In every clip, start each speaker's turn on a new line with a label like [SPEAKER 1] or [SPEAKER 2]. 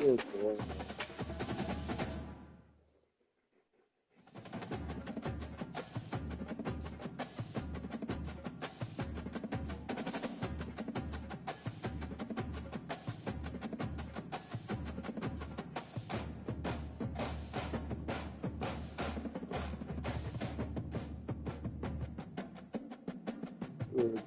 [SPEAKER 1] Good boy. Good.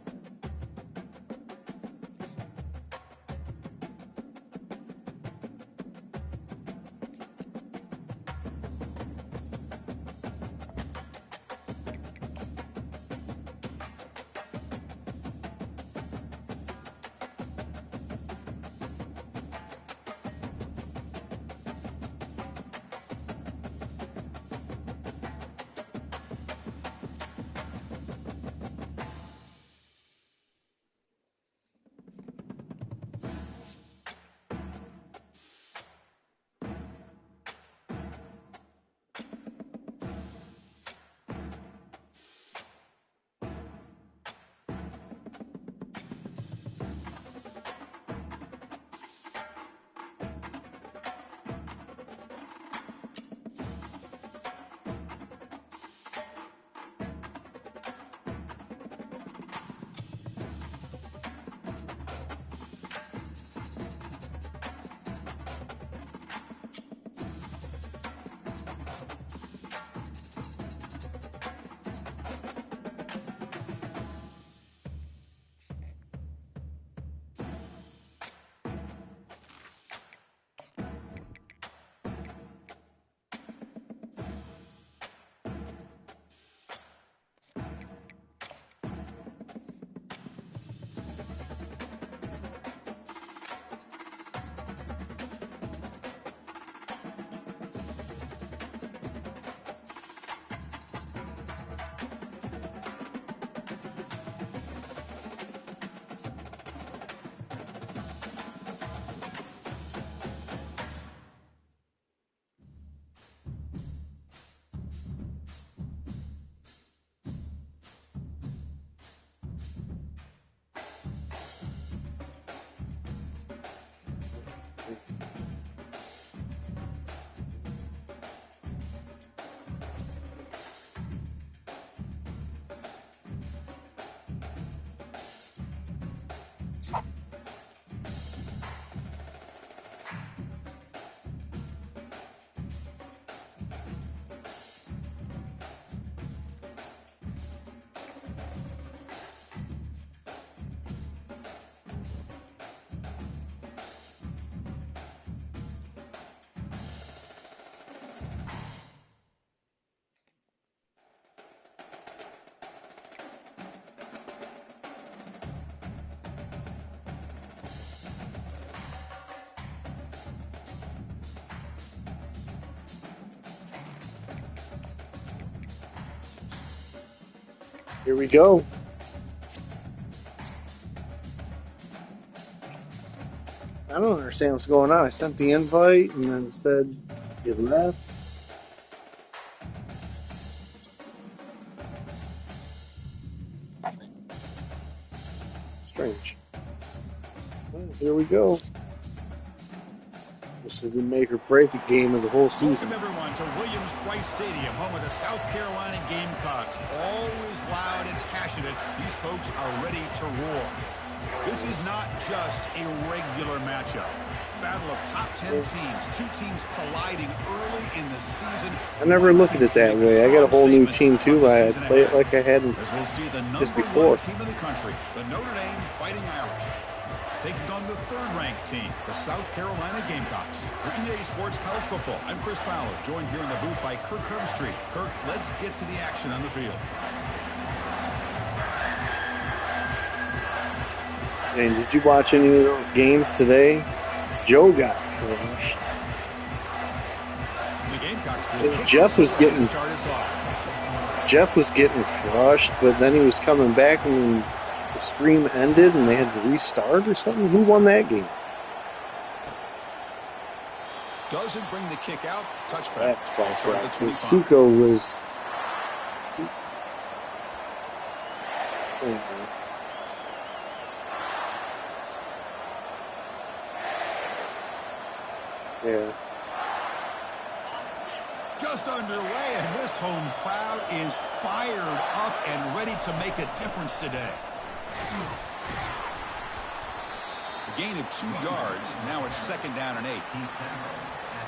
[SPEAKER 1] Here we go. I don't understand what's going on. I sent the invite and then it said you left. Strange. Well, here we go. This is the make or break game of the whole season.
[SPEAKER 2] Welcome everyone to Williams-Brice Stadium, home of the South Carolina Gamecocks. Always loud and passionate, these folks are ready to roar. This is not just a regular matchup. Battle of top 10 teams, two teams colliding early in the season.
[SPEAKER 1] I never look at it that way. I got a whole new team too. I play it like I hadn't just before.
[SPEAKER 2] Team in the country, the Notre Dame Fighting Irish, taking on the third-ranked team, the South Carolina Gamecocks. For EA Sports College Football, I'm Chris Fowler, joined here in the booth by Kirk Herbstreit. Kirk, let's get to the action on the field.
[SPEAKER 1] And did you watch any of those games today? Joe got crushed. Jeff was getting crushed, but then he was coming back and the stream ended and they had to restart or something. Who won that game?
[SPEAKER 2] Doesn't bring the kick out. Touchback.
[SPEAKER 1] That's false right. Suko was. Yeah.
[SPEAKER 2] Just underway, and this home crowd is fired up and ready to make a difference today. A gain of 2 yards. Now it's 2nd down and 8.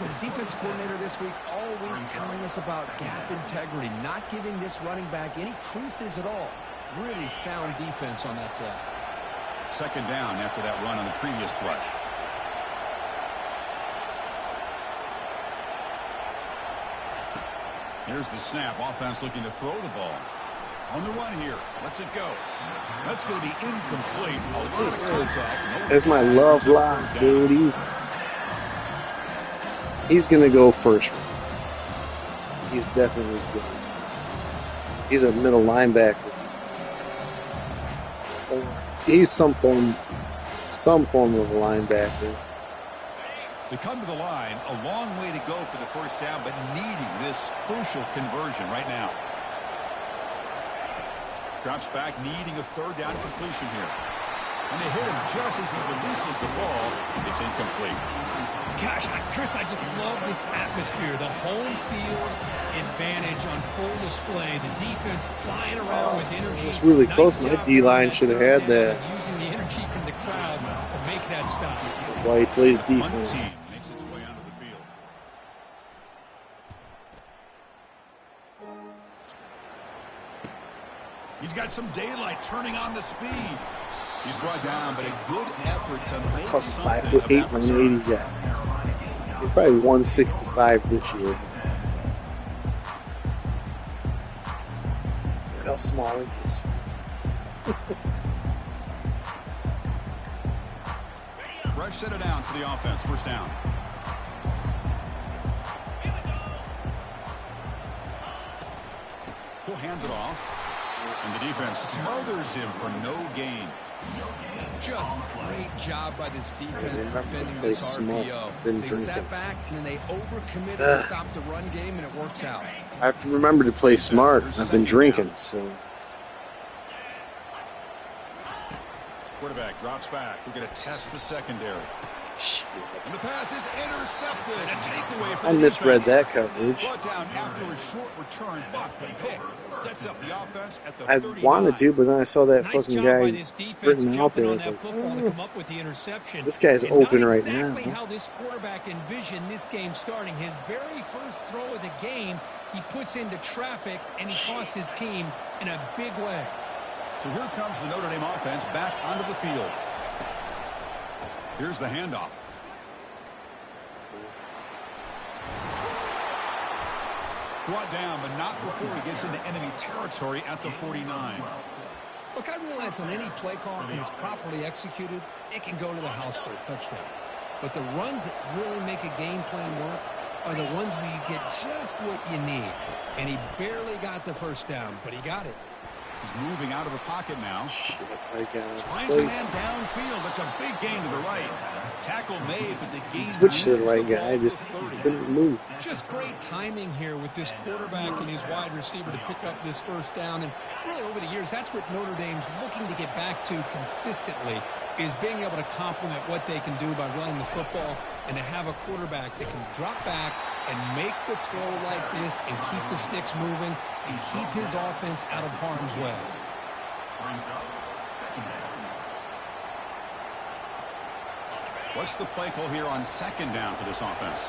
[SPEAKER 3] The defensive coordinator this week all week telling us about gap integrity, not giving this running back any creases at all. Really sound defense on that play.
[SPEAKER 2] 2nd down after that run on the previous play. Here's the snap. Offense looking to throw the ball. On the run here. Let's it go. That's going to be incomplete. A lot of contact.
[SPEAKER 1] That's my love lock, dude. He's going to go first. He's definitely good. He's a middle linebacker. He's some form of a linebacker.
[SPEAKER 2] They come to the line, a long way to go for the first down, but needing this crucial conversion right now. Drops back, needing a 3rd down completion here. And they hit him just as he releases the ball. It's incomplete.
[SPEAKER 4] Gosh, Chris, I just love this atmosphere. The home field advantage on full display. The defense flying around with energy.
[SPEAKER 1] It's really close. My D-line should have had that.
[SPEAKER 4] Using the energy from the crowd to make that stop.
[SPEAKER 1] That's why he plays defense.
[SPEAKER 2] Makes its way onto the field. He's got some daylight turning on the speed. He's brought down, but a good effort to make something
[SPEAKER 1] 5'8", 180 guy. He's probably 165 this year. Look how small he is.
[SPEAKER 2] Fresh set of downs for the offense. 1st down. He'll hand it off. And the defense smothers him for no gain.
[SPEAKER 3] Just great job by this defense defending this RPO. They sat back and then they overcommitted to stop the run game, and it works out.
[SPEAKER 1] I have to remember to play smart. I've been drinking, so.
[SPEAKER 2] Quarterback drops back. We're going to test the secondary.
[SPEAKER 1] Shit.
[SPEAKER 2] And the pass is intercepted. A takeaway for
[SPEAKER 1] I
[SPEAKER 2] the
[SPEAKER 1] misread
[SPEAKER 2] defense.
[SPEAKER 1] that coverage.
[SPEAKER 2] Brought down after a short return, but the pick sets up the offense at the
[SPEAKER 1] I
[SPEAKER 2] 39.
[SPEAKER 1] wanted to, but then I saw that
[SPEAKER 4] Nice
[SPEAKER 1] fucking
[SPEAKER 4] job by
[SPEAKER 1] guy
[SPEAKER 4] this defense
[SPEAKER 1] sprinting out there.
[SPEAKER 4] jumping
[SPEAKER 1] I
[SPEAKER 4] on
[SPEAKER 1] was
[SPEAKER 4] that
[SPEAKER 1] like,
[SPEAKER 4] football to come up with the interception.
[SPEAKER 1] this guy's
[SPEAKER 4] And
[SPEAKER 1] open
[SPEAKER 4] not
[SPEAKER 1] right
[SPEAKER 4] exactly
[SPEAKER 1] now.
[SPEAKER 4] how this quarterback envisioned this game starting. His very first throw of the game, he puts into traffic, and he costs his team in a big way.
[SPEAKER 2] So here comes the Notre Dame offense back onto the field. Here's the handoff. Brought down, but not before he gets into enemy territory at the 49.
[SPEAKER 3] Look, I realize on any play call, when it's properly executed, it can go to the house for a touchdown. But the runs that really make a game plan work are the ones where you get just what you need. And he barely got the 1st down, but he got it.
[SPEAKER 2] He's moving out of the pocket now.
[SPEAKER 1] Shit, I got
[SPEAKER 2] Finds a man downfield. That's a big gain to the right. Tackle made, but the gain
[SPEAKER 1] switched to the
[SPEAKER 2] moves
[SPEAKER 1] right
[SPEAKER 2] the
[SPEAKER 1] guy.
[SPEAKER 2] ball
[SPEAKER 1] I
[SPEAKER 2] to
[SPEAKER 1] just
[SPEAKER 2] 30.
[SPEAKER 1] couldn't move.
[SPEAKER 4] Just great timing here with this quarterback and his wide receiver to pick up this 1st down. And really over the years, that's what Notre Dame's looking to get back to consistently, is being able to complement what they can do by running the football and to have a quarterback that can drop back and make the throw like this and keep the sticks moving and keep his offense out of harm's way.
[SPEAKER 2] What's the play call here on 2nd down for this offense?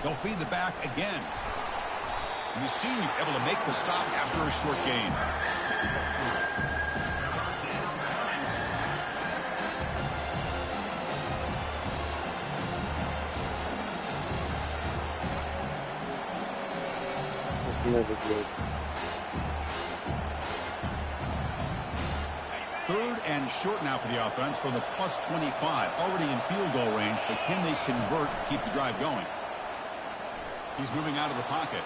[SPEAKER 2] They'll feed the back again. And the senior able to make the stop after a short gain.
[SPEAKER 1] That's never good.
[SPEAKER 2] 3rd and short now for the offense from the plus 25. Already in field goal range, but can they convert to keep the drive going? He's moving out of the pocket.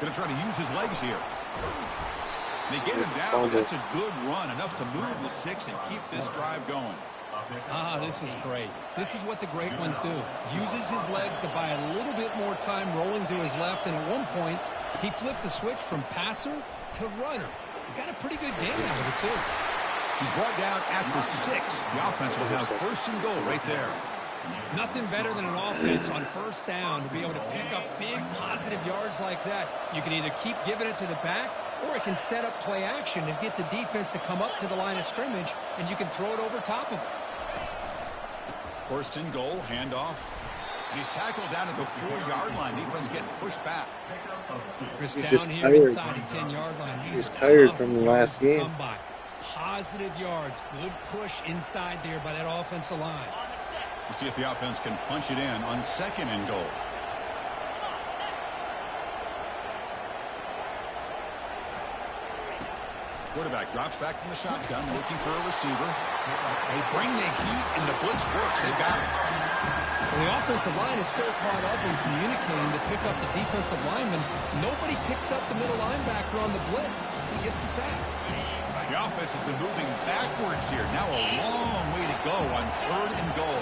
[SPEAKER 2] Going to try to use his legs here. They get him down, but that's a good run. Enough to move the sticks and keep this drive going.
[SPEAKER 4] This is great. This is what the great ones do. Uses his legs to buy a little bit more time rolling to his left, and at one point, he flipped the switch from passer to runner.
[SPEAKER 3] He got a pretty good game out of it, too.
[SPEAKER 2] He's brought down at the 6. The offense will have first and goal right there.
[SPEAKER 3] Nothing better than an offense on first down to be able to pick up big positive yards like that. You can either keep giving it to the back, or it can set up play action and get the defense to come up to the line of scrimmage, and you can throw it over top of it.
[SPEAKER 2] First and goal, handoff. And he's tackled down at the 4-yard line. Defense getting pushed back.
[SPEAKER 3] Chris
[SPEAKER 1] He's
[SPEAKER 3] down
[SPEAKER 1] just
[SPEAKER 3] here
[SPEAKER 1] tired.
[SPEAKER 3] inside the 10-yard line.
[SPEAKER 1] He's tired from the last game.
[SPEAKER 3] Come by. Positive yards. Good push inside there by that offensive line.
[SPEAKER 2] We'll see if the offense can punch it in on second and goal. Quarterback drops back from the shotgun, looking for a receiver. They bring the heat, and the blitz works. They've got it.
[SPEAKER 3] Well, the offensive line is so caught up in communicating to pick up the defensive lineman, nobody picks up the middle linebacker on the blitz. He gets the sack.
[SPEAKER 2] The offense has been moving backwards here. Now a long way to go on third and goal.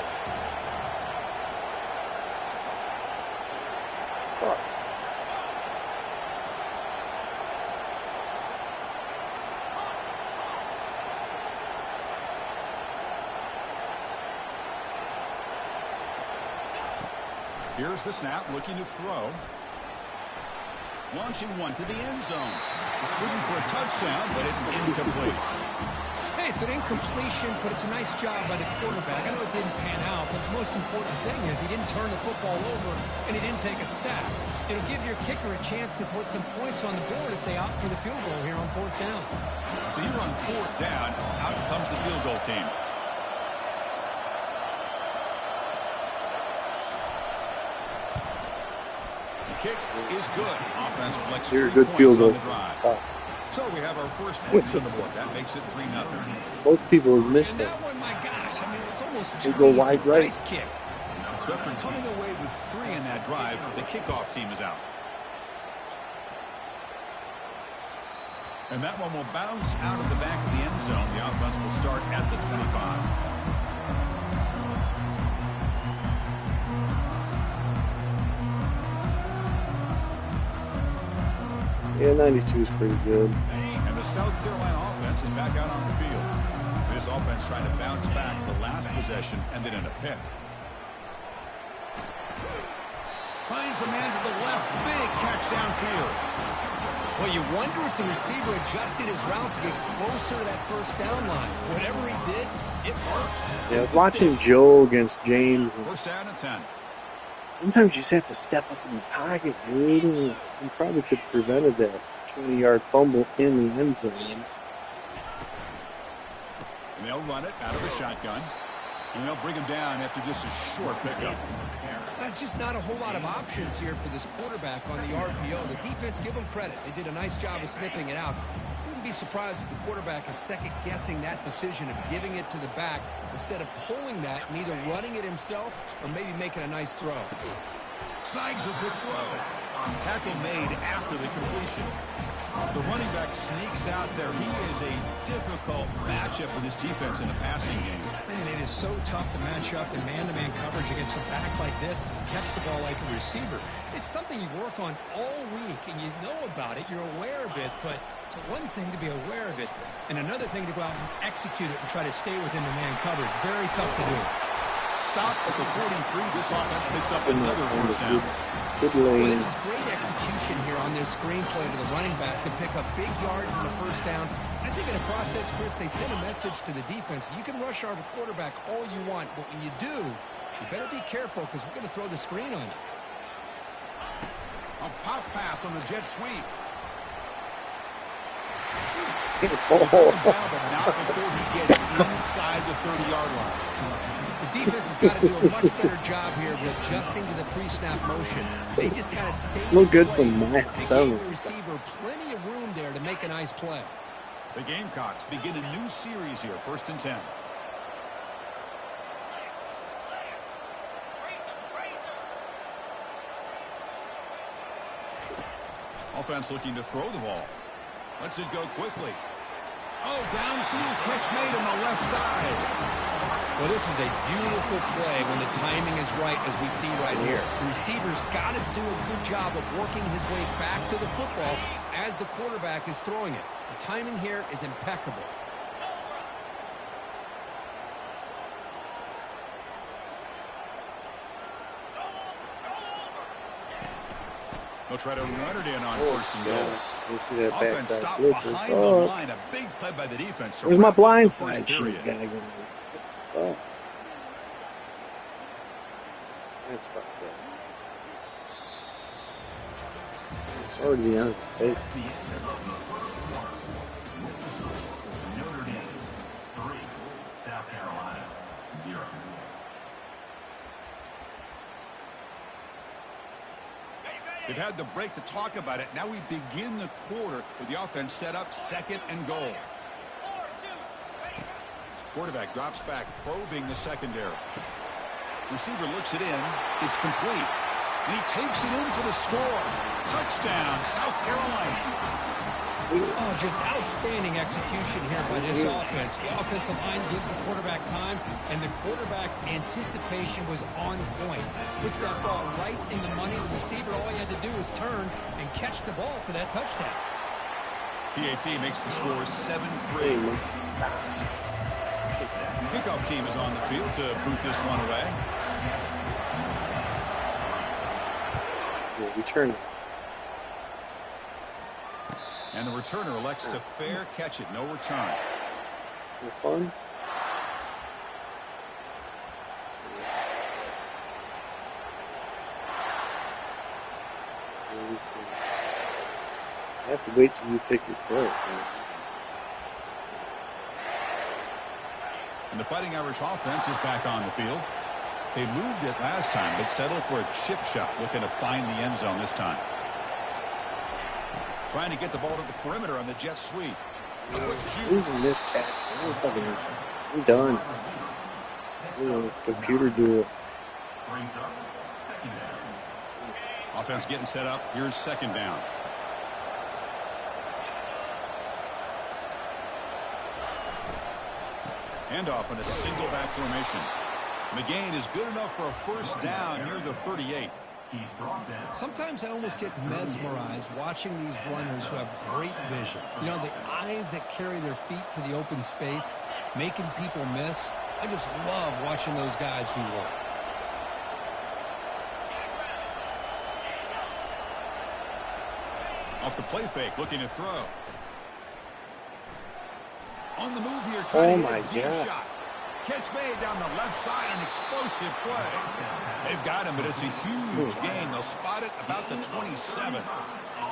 [SPEAKER 1] Fuck.
[SPEAKER 2] Here's the snap, looking to throw. Launching one to the end zone. Looking for a touchdown, but it's incomplete.
[SPEAKER 3] Hey, it's an incompletion, but it's a nice job by the quarterback. I know it didn't pan out, but the most important thing is he didn't turn the football over, and he didn't take a sack. It'll give your kicker a chance to put some points on the board if they opt for the field goal here on fourth down.
[SPEAKER 2] So you're on fourth down. Out comes the field goal team. Kick is good. Offense collects 3
[SPEAKER 1] Good
[SPEAKER 2] points
[SPEAKER 1] field
[SPEAKER 2] on
[SPEAKER 1] goal.
[SPEAKER 2] the drive.
[SPEAKER 1] Oh.
[SPEAKER 2] So we have our first points on the board. That makes it 3-0.
[SPEAKER 1] Most people have missed
[SPEAKER 3] And
[SPEAKER 1] that.
[SPEAKER 3] that one, my gosh, I mean, it's almost
[SPEAKER 1] They
[SPEAKER 3] too
[SPEAKER 1] go
[SPEAKER 3] easy.
[SPEAKER 1] wide right.
[SPEAKER 3] Nice kick.
[SPEAKER 2] So after coming away with 3 in that drive, the kickoff team is out. And that one will bounce out of the back of the end zone. The offense will start at the 25.
[SPEAKER 1] Yeah, 92 is pretty good.
[SPEAKER 2] And the South Carolina offense is back out on the field. This offense trying to bounce back. The last possession ended in a pick. Finds a man to the left. Big catch downfield.
[SPEAKER 3] Well, you wonder if the receiver adjusted his route to get closer to that first down line. Whatever he did, it works.
[SPEAKER 1] Yeah, I was watching Joe against James. And
[SPEAKER 2] First down and 10.
[SPEAKER 1] sometimes you just have to step up in the pocket, dude. And you probably could have prevented that 20-yard fumble in the end zone.
[SPEAKER 2] And they'll run it out of the shotgun. And they'll bring him down after just a short pickup.
[SPEAKER 3] There's just not a whole lot of options here for this quarterback on the RPO. The defense, give them credit. They did a nice job of sniffing it out. Wouldn't be surprised if the quarterback is second-guessing that decision of giving it to the back instead of pulling that and either running it himself or maybe making a nice throw.
[SPEAKER 2] Snags a good throw. Tackle made after the completion. The running back sneaks out there. He is a difficult matchup for this defense in the passing game.
[SPEAKER 3] Man, it is so tough to match up in man-to-man coverage against a back like this and catch the ball like a receiver. It's something you work on all week, and you know about it. You're aware of it, but it's one thing to be aware of it, and another thing to go out and execute it and try to stay within the man coverage. Very tough to do.
[SPEAKER 2] Stop at the 43. This offense picks up another first down.
[SPEAKER 1] Good
[SPEAKER 3] Well,
[SPEAKER 1] lane.
[SPEAKER 3] this is great execution here on this screenplay to the running back to pick up big yards in the first down. I think in the process, Chris, they send a message to the defense. You can rush our quarterback all you want, but when you do, you better be careful because we're going to throw the screen on you.
[SPEAKER 2] A pop pass on the jet sweep.
[SPEAKER 1] Oh.
[SPEAKER 2] But not before he gets inside the 30-yard line.
[SPEAKER 3] The defense has got to do a much better job here of adjusting to the pre-snap motion. They just kind of stay
[SPEAKER 1] Look good
[SPEAKER 3] in
[SPEAKER 1] from
[SPEAKER 3] place.
[SPEAKER 1] Matt.
[SPEAKER 3] They
[SPEAKER 1] So-
[SPEAKER 3] gave the receiver plenty of room there to make a nice play.
[SPEAKER 2] The Gamecocks begin a new series here, first and 10. Offense looking to throw the ball. Lets it go quickly. Oh, downfield catch made on the left side.
[SPEAKER 3] Well, this is a beautiful play when the timing is right, as we see right here. The receiver's got to do a good job of working his way back to the football as the quarterback is throwing it. The timing here is impeccable.
[SPEAKER 2] They'll try to run it in on first and goal.
[SPEAKER 1] You see that
[SPEAKER 2] Offense
[SPEAKER 1] backside
[SPEAKER 2] stopped
[SPEAKER 1] blitz.
[SPEAKER 2] behind the
[SPEAKER 1] Oh,
[SPEAKER 2] line. A big play by the defense. to
[SPEAKER 1] where's my
[SPEAKER 2] wrap up the
[SPEAKER 1] blind
[SPEAKER 2] first
[SPEAKER 1] side
[SPEAKER 2] period.
[SPEAKER 1] shoot guy going? Oh, that's fucked up. It's already the end of the tape.
[SPEAKER 5] Notre Dame 3, South Carolina 0.
[SPEAKER 2] They've had the break to talk about it. Now we begin the quarter with the offense set up second and goal. Quarterback drops back, probing the secondary. Receiver looks it in. It's complete. And he takes it in for the score. Touchdown, South Carolina.
[SPEAKER 3] Oh, just outstanding execution here by this offense. The offensive line gives the quarterback time, and the quarterback's anticipation was on point. Puts that ball right in the money. The receiver, all he had to do was turn and catch the ball for that touchdown.
[SPEAKER 2] PAT makes the score 7-3.
[SPEAKER 1] Hey, makes some stops.
[SPEAKER 2] Kickoff team is on the field to boot this one away.
[SPEAKER 1] Yeah, return.
[SPEAKER 2] And the returner elects to fair catch it. No return.
[SPEAKER 1] For fun. Let's see. I have to wait till you pick your throw.
[SPEAKER 2] And the Fighting Irish offense is back on the field. They moved it last time, but settled for a chip shot, looking to find the end zone this time. Trying to get the ball to the perimeter on the jet sweep.
[SPEAKER 1] Losing this tackle. I'm done. Let the computer do it.
[SPEAKER 2] Offense getting set up. Here's second down. Handoff in a single back formation. The gain is good enough for a first down near the 38.
[SPEAKER 3] Sometimes I almost get mesmerized watching these runners who have great vision. You know, the eyes that carry their feet to the open space, making people miss. I just love watching those guys do work.
[SPEAKER 2] Off the play fake, looking to throw. On the move here, trying to hit a deep shot. Catch made down the left side, an explosive play. They've got him, but it's a huge gain. They'll spot it about the 27.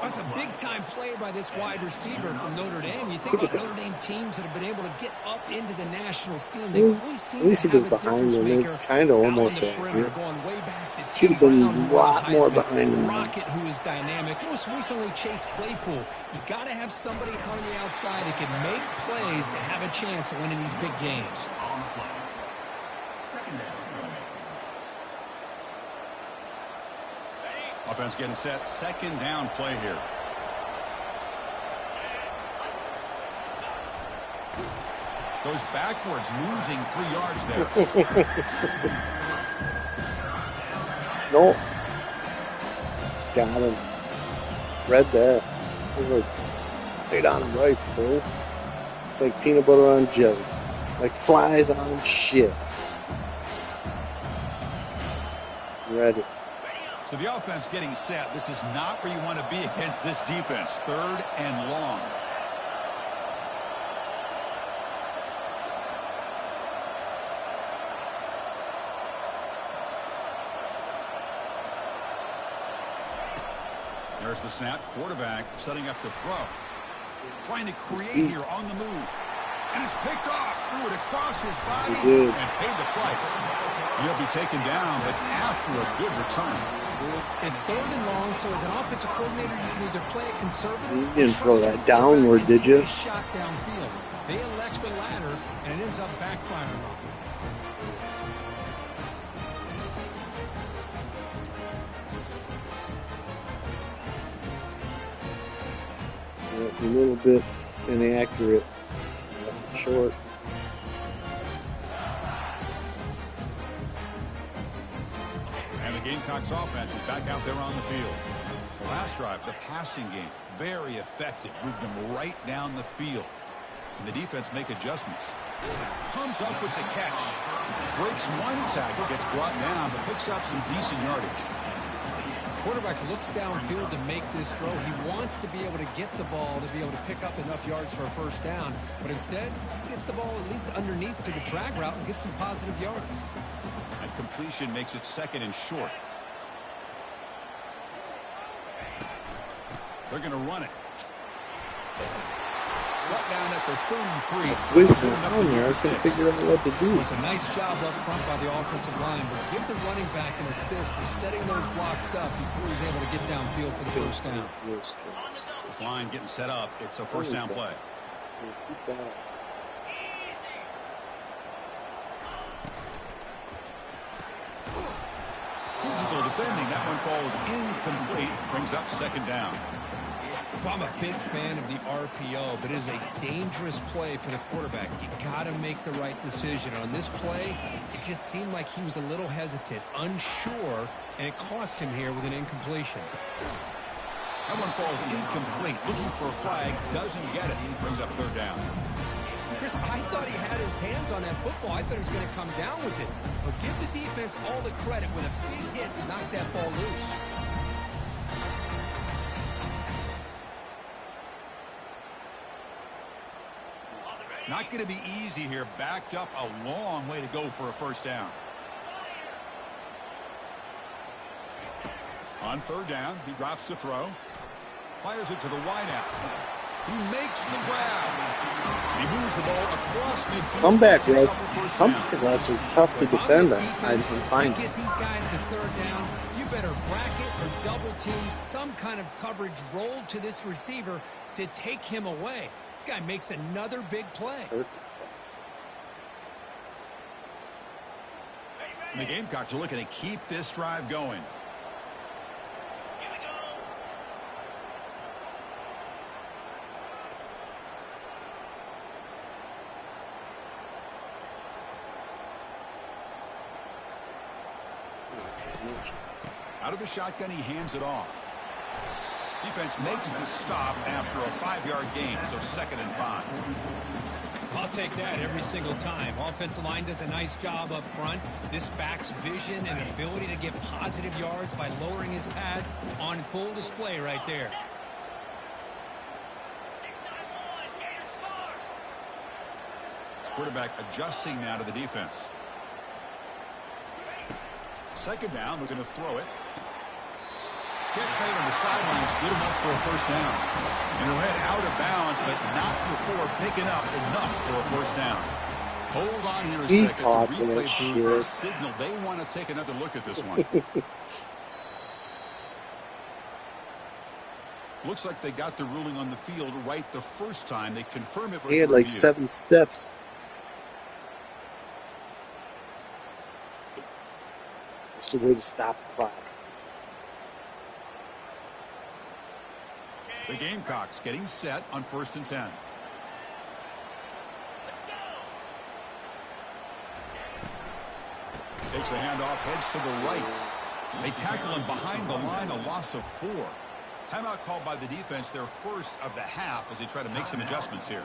[SPEAKER 3] That's a big-time play by this wide receiver from Notre Dame. You think about Notre Dame teams that have been able to get up into the national scene. They always seem
[SPEAKER 1] at least
[SPEAKER 3] to
[SPEAKER 1] he was
[SPEAKER 3] have a
[SPEAKER 1] behind him.
[SPEAKER 3] difference
[SPEAKER 1] It's
[SPEAKER 3] maker
[SPEAKER 1] kind of
[SPEAKER 3] out
[SPEAKER 1] almost
[SPEAKER 3] on the perimeter,
[SPEAKER 1] accurate.
[SPEAKER 3] going way back to
[SPEAKER 1] Should
[SPEAKER 3] Tim
[SPEAKER 1] have been
[SPEAKER 3] Brown,
[SPEAKER 1] a
[SPEAKER 3] who won
[SPEAKER 1] lot
[SPEAKER 3] the
[SPEAKER 1] more
[SPEAKER 3] Heisman,
[SPEAKER 1] behind him.
[SPEAKER 3] Rocket, who is dynamic. Most recently, Chase Claypool. You got to have somebody on the outside that can make plays to have a chance of winning these big games.
[SPEAKER 2] Offense getting set. Second down play here. Goes backwards, losing 3 yards there.
[SPEAKER 1] No. Got him. Read that. It was like straight on rice, bro. It's like peanut butter on jelly. Like flies on shit. Read it.
[SPEAKER 2] So the offense getting set. This is not where you want to be against this defense. Third and long. There's the snap. Quarterback setting up the throw. Trying to create here on the move. And it's picked off. Threw it across his body and paid the price. And he'll be taken down, but after a good return.
[SPEAKER 3] It's third and long, so as an offensive coordinator, you can either play it conservative.
[SPEAKER 1] You didn't throw that downward, did you?
[SPEAKER 3] Shot downfield. They elect the latter, and it ends up backfiring on them.
[SPEAKER 1] A little bit inaccurate. Short.
[SPEAKER 2] Gamecocks offense is back out there on the field. The last drive, the passing game, very effective. Moved them right down the field. And the defense make adjustments. Comes up with the catch. Breaks one tackle, gets brought down, but picks up some decent yardage.
[SPEAKER 3] Quarterback looks downfield to make this throw. He wants to be able to get the ball to be able to pick up enough yards for a first down. But instead, he gets the ball at least underneath to the drag route and gets some positive yards.
[SPEAKER 2] And completion makes it 2nd and short. They're going to run it. Right down at the 33.
[SPEAKER 1] Whisky-n-kombat, I couldn't figure out what to do.
[SPEAKER 3] It was a nice job up front by the offensive line, but give the running back an assist for setting those blocks up before he's able to get downfield for the first down.
[SPEAKER 2] This line getting set up. It's a first down play. Physical defending. That one falls incomplete. Brings up 2nd down.
[SPEAKER 3] I'm a big fan of the RPO, but it is a dangerous play for the quarterback. You got to make the right decision. On this play, it just seemed like he was a little hesitant, unsure, and it cost him here with an incompletion.
[SPEAKER 2] That one falls incomplete. Looking for a flag, doesn't get it. Brings up 3rd down.
[SPEAKER 3] Chris, I thought he had his hands on that football. I thought he was going to come down with it. But give the defense all the credit with a big hit to knock that ball loose.
[SPEAKER 2] Not going to be easy here. Backed up a long way to go for a first down. On 3rd down, he drops to throw. Fires it to the wideout. He makes the grab. He moves the ball across midfield.
[SPEAKER 1] Comeback routes are tough to defend. I find.
[SPEAKER 3] Get these guys to 3rd down. You better bracket or double team some kind of coverage rolled to this receiver to take him away. This guy makes another big play.
[SPEAKER 1] Perfect.
[SPEAKER 2] And the Gamecocks are looking to keep this drive going. Out of the shotgun, he hands it off. Defense makes the stop after a 5-yard gain, so 2nd and 5.
[SPEAKER 3] I'll take that every single time. Offensive line does a nice job up front. This back's vision and ability to get positive yards by lowering his pads on full display right there.
[SPEAKER 2] Quarterback adjusting now to the defense. 2nd down, we're going to throw it. Catch made on the sidelines, good enough for a first down. And he'll head out of bounds, but not before picking up enough for a first down. Hold on here a second. The replay booth has signaled they want to take another look at this one. Looks like they got the ruling on the field right the first time. They confirm it with
[SPEAKER 1] He had like 7 steps. That's the way to stop the clock.
[SPEAKER 2] The Gamecocks getting set on 1st and 10. Takes the handoff, heads to the right. They tackle him behind the line, a loss of 4. Timeout called by the defense, their first of the half, as they try to make some adjustments here.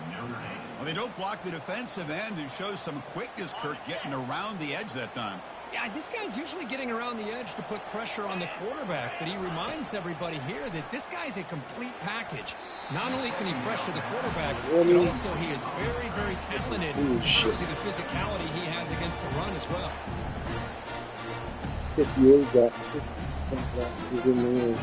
[SPEAKER 2] Well, they don't block the defensive end and shows some quickness, Kirk, getting around the edge that time.
[SPEAKER 3] Yeah, this guy's usually getting around the edge to put pressure on the quarterback, but he reminds everybody here that this guy's a complete package. Not only can he pressure the quarterback, but also he is very, very talented to the physicality he has against the run as well.
[SPEAKER 1] 58 got this glass was in the room.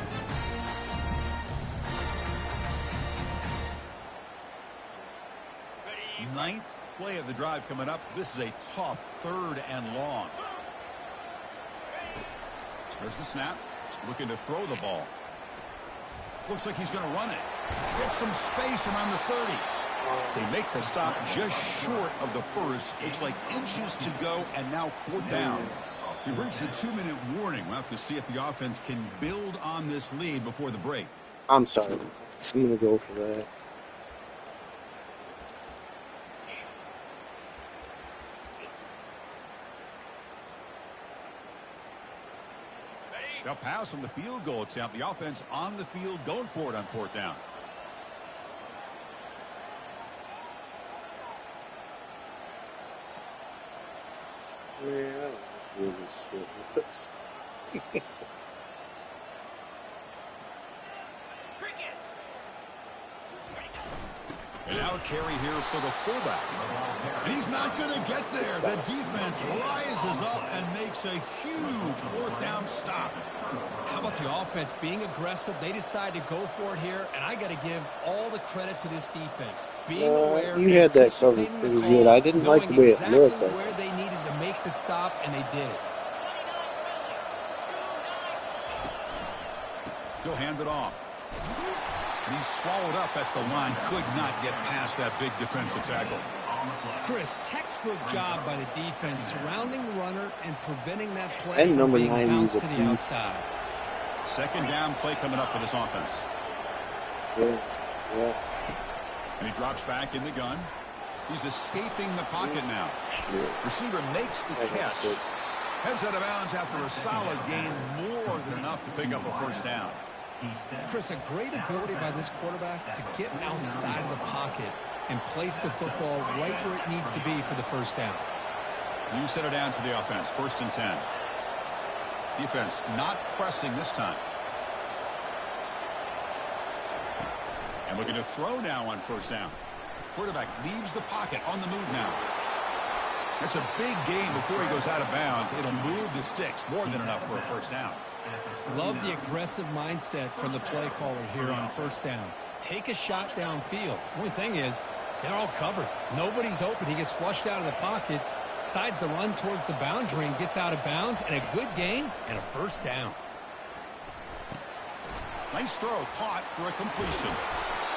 [SPEAKER 2] Ninth play of the drive coming up. This is a tough 3rd and long. There's the snap. Looking to throw the ball. Looks like he's going to run it. Gets some space around the 30. They make the stop just short of the first. Looks like inches to go, and now 4th down. We've reached the 2-minute warning. We'll have to see if the offense can build on this lead before the break.
[SPEAKER 1] I'm sorry. I'm going to go for that.
[SPEAKER 2] They'll pass on the field goal attempt. The offense on the field going for it on 4th down.
[SPEAKER 1] Yeah, I don't know this shit.
[SPEAKER 2] And now a carry here for the fullback. And he's not going to get there. The defense rises up and makes a huge 4th down stop.
[SPEAKER 4] How about the offense being aggressive? They decide to go for it here, and I got to give all the credit to this defense. Being aware,
[SPEAKER 1] you had that covered
[SPEAKER 4] anticipating
[SPEAKER 1] pretty
[SPEAKER 4] the call,
[SPEAKER 1] good. I didn't like the way it
[SPEAKER 4] knowing
[SPEAKER 1] looked.
[SPEAKER 4] exactly where they needed to make the stop, and they did it.
[SPEAKER 2] He'll hand it off. And he's swallowed up at the line. Could not get past that big defensive tackle.
[SPEAKER 4] Chris, textbook job by the defense surrounding the runner and preventing that play
[SPEAKER 1] And
[SPEAKER 4] from
[SPEAKER 1] number
[SPEAKER 4] being
[SPEAKER 1] 9
[SPEAKER 4] bounced
[SPEAKER 1] is
[SPEAKER 4] to
[SPEAKER 1] a
[SPEAKER 4] the
[SPEAKER 1] beast.
[SPEAKER 4] outside.
[SPEAKER 2] 2nd down play coming up for this offense.
[SPEAKER 1] Yeah.
[SPEAKER 2] And he drops back in the gun. He's escaping the pocket now.
[SPEAKER 1] Shit.
[SPEAKER 2] Receiver makes the catch. Heads out of bounds after a solid gain, more than enough to pick up a 1st down.
[SPEAKER 4] Chris, a great ability by this quarterback to get outside of the pocket and place the football right where it needs to be for the 1st down.
[SPEAKER 2] New set of downs for the offense. 1st and 10. Defense not pressing this time. And looking to throw now on 1st down. Quarterback leaves the pocket on the move now. That's a big gain before he goes out of bounds. It'll move the sticks. More than enough for a 1st down.
[SPEAKER 4] Love the aggressive mindset from the play caller here on 1st down. Take a shot downfield. Only thing is, they're all covered. Nobody's open. He gets flushed out of the pocket, decides to run towards the boundary and gets out of bounds, and a good gain and a 1st down.
[SPEAKER 2] Nice throw, caught for a completion.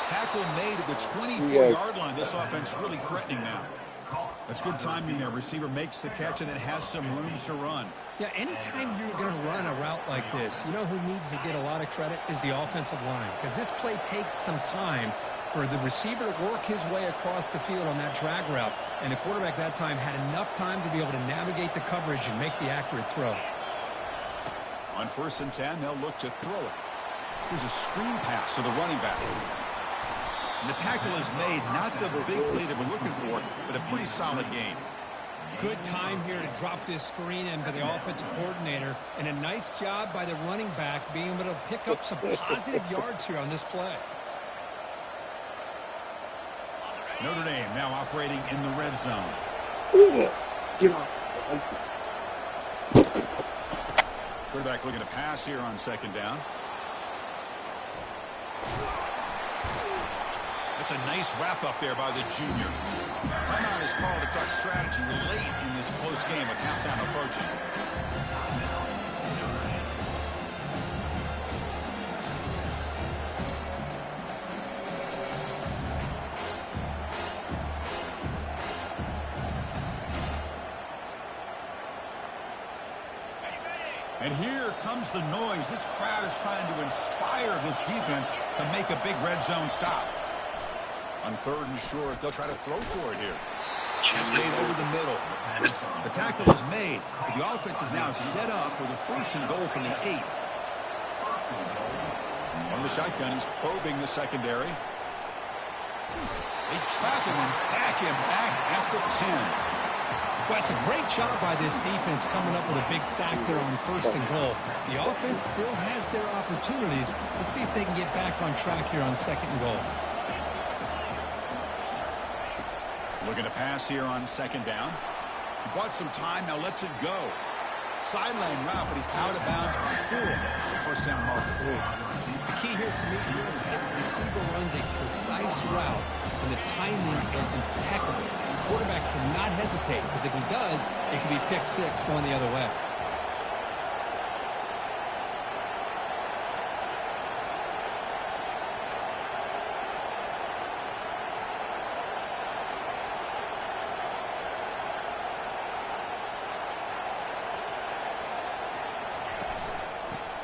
[SPEAKER 2] Tackle made at the 24-yard line. This offense really threatening now. That's good timing there. Receiver makes the catch and then has some room to run.
[SPEAKER 4] Yeah, anytime you're going to run a route like this, you know who needs to get a lot of credit is the offensive line, because this play takes some time for the receiver to work his way across the field on that drag route, and the quarterback that time had enough time to be able to navigate the coverage and make the accurate throw.
[SPEAKER 2] On 1st and 10, they'll look to throw it. Here's a screen pass to the running back. And the tackle is made, not the big play that we're looking for, but a pretty solid gain.
[SPEAKER 4] Good time here to drop this screen in by the offensive coordinator, and a nice job by the running back being able to pick up some positive yards here on this play.
[SPEAKER 2] Notre Dame now operating in the red zone.
[SPEAKER 1] Get off.
[SPEAKER 2] Quarterback looking to pass here on 2nd down. That's a nice wrap up there by the junior. Timeout is called to talk strategy late in this close game with halftime approaching. And here comes the noise. This crowd is trying to inspire this defense to make a big red zone stop. On 3rd and short, they'll try to throw for it here. Catch made over the middle. The tackle is made, but the offense is now set up with a 1st and goal from the 8. On the shotgun, he's probing the secondary. They trap him and sack him back at the 10.
[SPEAKER 4] Well, it's a great job by this defense coming up with a big sack there on 1st and goal. The offense still has their opportunities. Let's see if they can get back on track here on 2nd and goal.
[SPEAKER 2] Looking to pass here on 2nd down. He bought some time, now lets it go. Sideline route, but he's out of bounds before the 1st down marker.
[SPEAKER 4] The key here to me is the receiver runs a precise route, and the timing is impeccable. The quarterback cannot hesitate, because if he does, it could be pick 6 going the other way.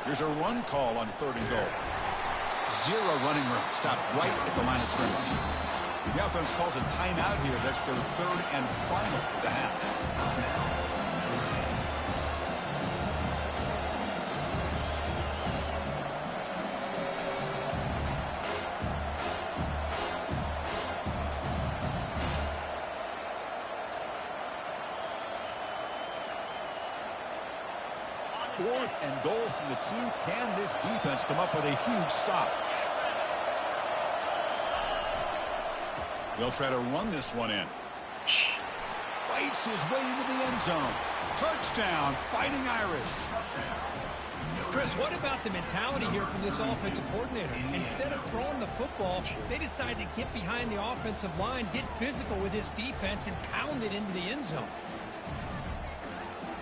[SPEAKER 2] Here's a run call on 3rd and goal. 0 running room. Stopped right at the line of scrimmage. The offense calls a timeout here. That's their 3rd and final of the half. and goal from the 2. Can this defense come up with a huge stop? They'll try to run this one in. Fights his way into the end zone. Touchdown, Fighting Irish.
[SPEAKER 4] Chris, what about the mentality here from this offensive coordinator? Instead of throwing the football, they decide to get behind the offensive line, get physical with this defense, and pound it into the end zone.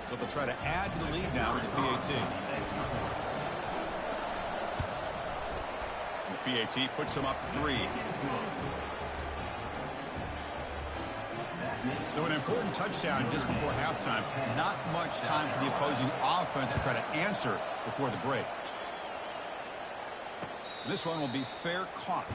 [SPEAKER 2] So they'll try to add to the lead now with the PAT. And the PAT puts them up 3. So an important touchdown just before halftime. Not much time for the opposing offense to try to answer before the break. This one will be fair caught.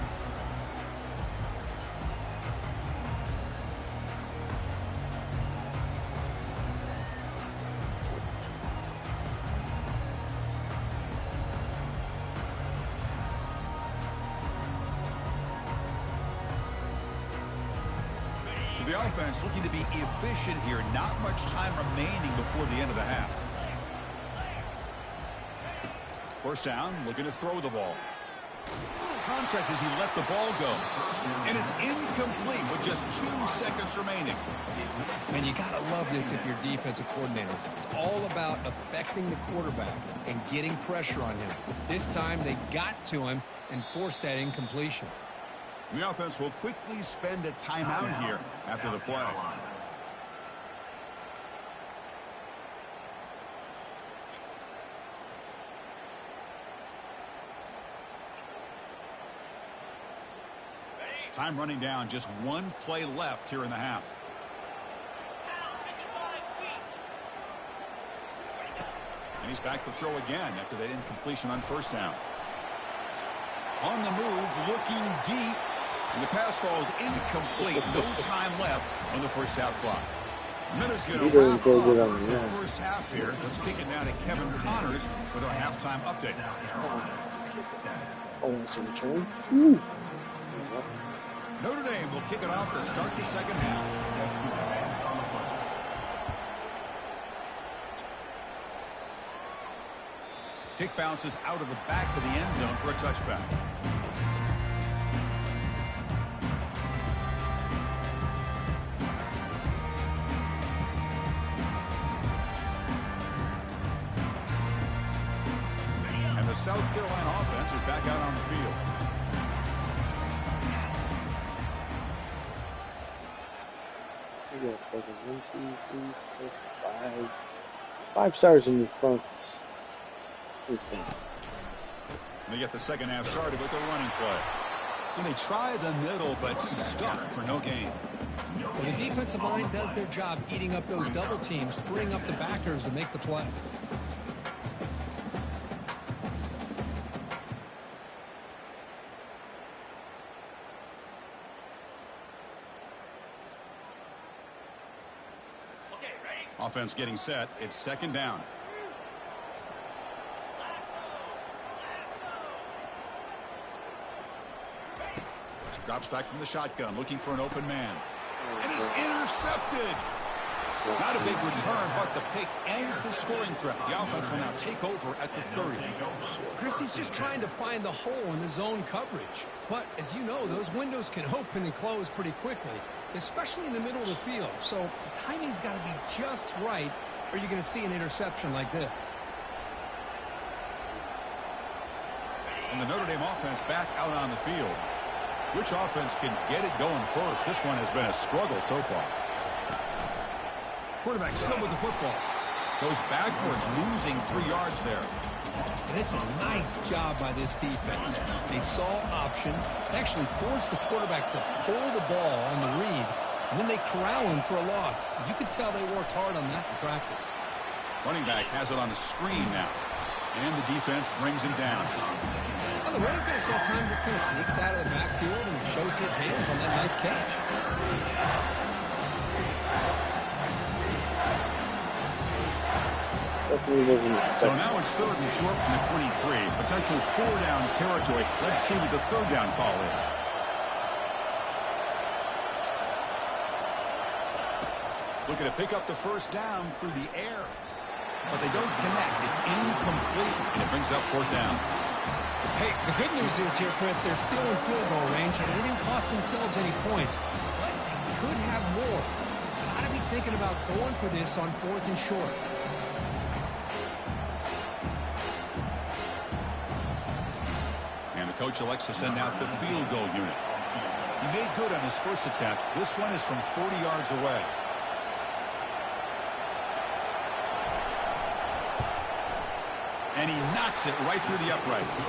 [SPEAKER 2] The offense looking to be efficient here. Not much time remaining before the end of the half. First down, looking to throw the ball. Contact as he let the ball go. And it's incomplete with just 2 seconds remaining.
[SPEAKER 4] Man, you got to love this if you're defensive coordinator. It's all about affecting the quarterback and getting pressure on him. This time they got to him and forced that incompletion.
[SPEAKER 2] The offense will quickly spend a timeout here after the play. Time running down, just 1 play left here in the half. And he's back to throw again after that incompletion on first down. On the move, looking deep. And the pass falls incomplete. No time left on the first half clock. Minutes going to wrap up the first half here. Let's kick it now to Kevin Connors with our halftime update.
[SPEAKER 1] Oh, it's a return.
[SPEAKER 2] Notre Dame will kick it off to start the second half. Kick bounces out of the back of the end zone for a touchback. And the South Carolina offense is back out on the field.
[SPEAKER 1] We got 1, 2, 3, 4, 5. 5 stars in the front.
[SPEAKER 2] They get the second half started with a running play. And they try the middle, but stuck for no gain.
[SPEAKER 4] Well, the defensive line does their job eating up those double teams, freeing up the backers to make the play.
[SPEAKER 2] Offense getting set. It's second down. Drops back from the shotgun, looking for an open man. And he's intercepted. Not a big return, but the pick ends the scoring threat. The offense will now take over at the 30.
[SPEAKER 4] Chris, he's just trying to find the hole in the zone coverage. But, as you know, those windows can open and close pretty quickly, especially in the middle of the field. So the timing's got to be just right, or you're going to see an interception like this.
[SPEAKER 2] And the Notre Dame offense back out on the field. Which offense can get it going first? This one has been a struggle so far. Quarterback still with the football. Goes backwards, losing 3 yards there.
[SPEAKER 4] And it's a nice job by this defense. They saw option, actually forced the quarterback to pull the ball on the read, and then they corral him for a loss. You could tell they worked hard on that in practice.
[SPEAKER 2] Running back has it on the screen now. And the defense brings him down.
[SPEAKER 4] Well, the running back that time just kind of sneaks out of the backfield and shows his hands on that nice catch.
[SPEAKER 2] So now it's third and short from the 23. Potential 4-down territory. Let's see what the third down call is. Looking to pick up the first down through the air. but they don't connect. It's incomplete, and it brings up 4th down.
[SPEAKER 4] Hey, the good news is here, Chris, they're still in field goal range, and they didn't cost themselves any points. But they could have more. Got to be thinking about going for this on 4th and short.
[SPEAKER 2] And the coach elects to send out the field goal unit. He made good on his first attempt. This one is from 40 yards away. And he knocks it right through the uprights.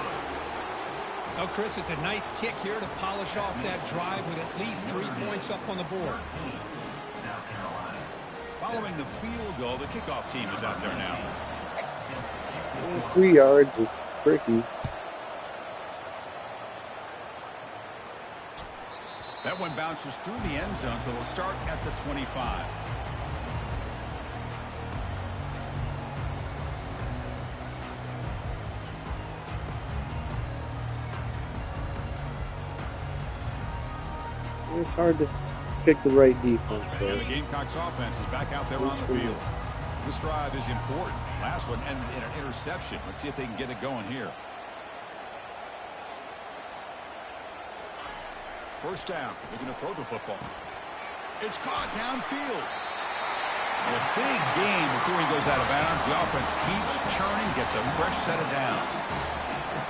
[SPEAKER 4] Oh, Chris, it's a nice kick here to polish off that drive with at least 3 points up on the board.
[SPEAKER 2] Following the field goal, the kickoff team is out there now.
[SPEAKER 1] 3 yards, it's tricky.
[SPEAKER 2] That one bounces through the end zone, so it'll start at the 25.
[SPEAKER 1] It's hard to pick the right defense.
[SPEAKER 2] And the Gamecocks offense is back out there on the field. This drive is important. Last one ended in an interception. Let's see if they can get it going here. First down. They're going to throw the football. It's caught downfield. And a big gain before he goes out of bounds. The offense keeps churning, gets a fresh set of downs.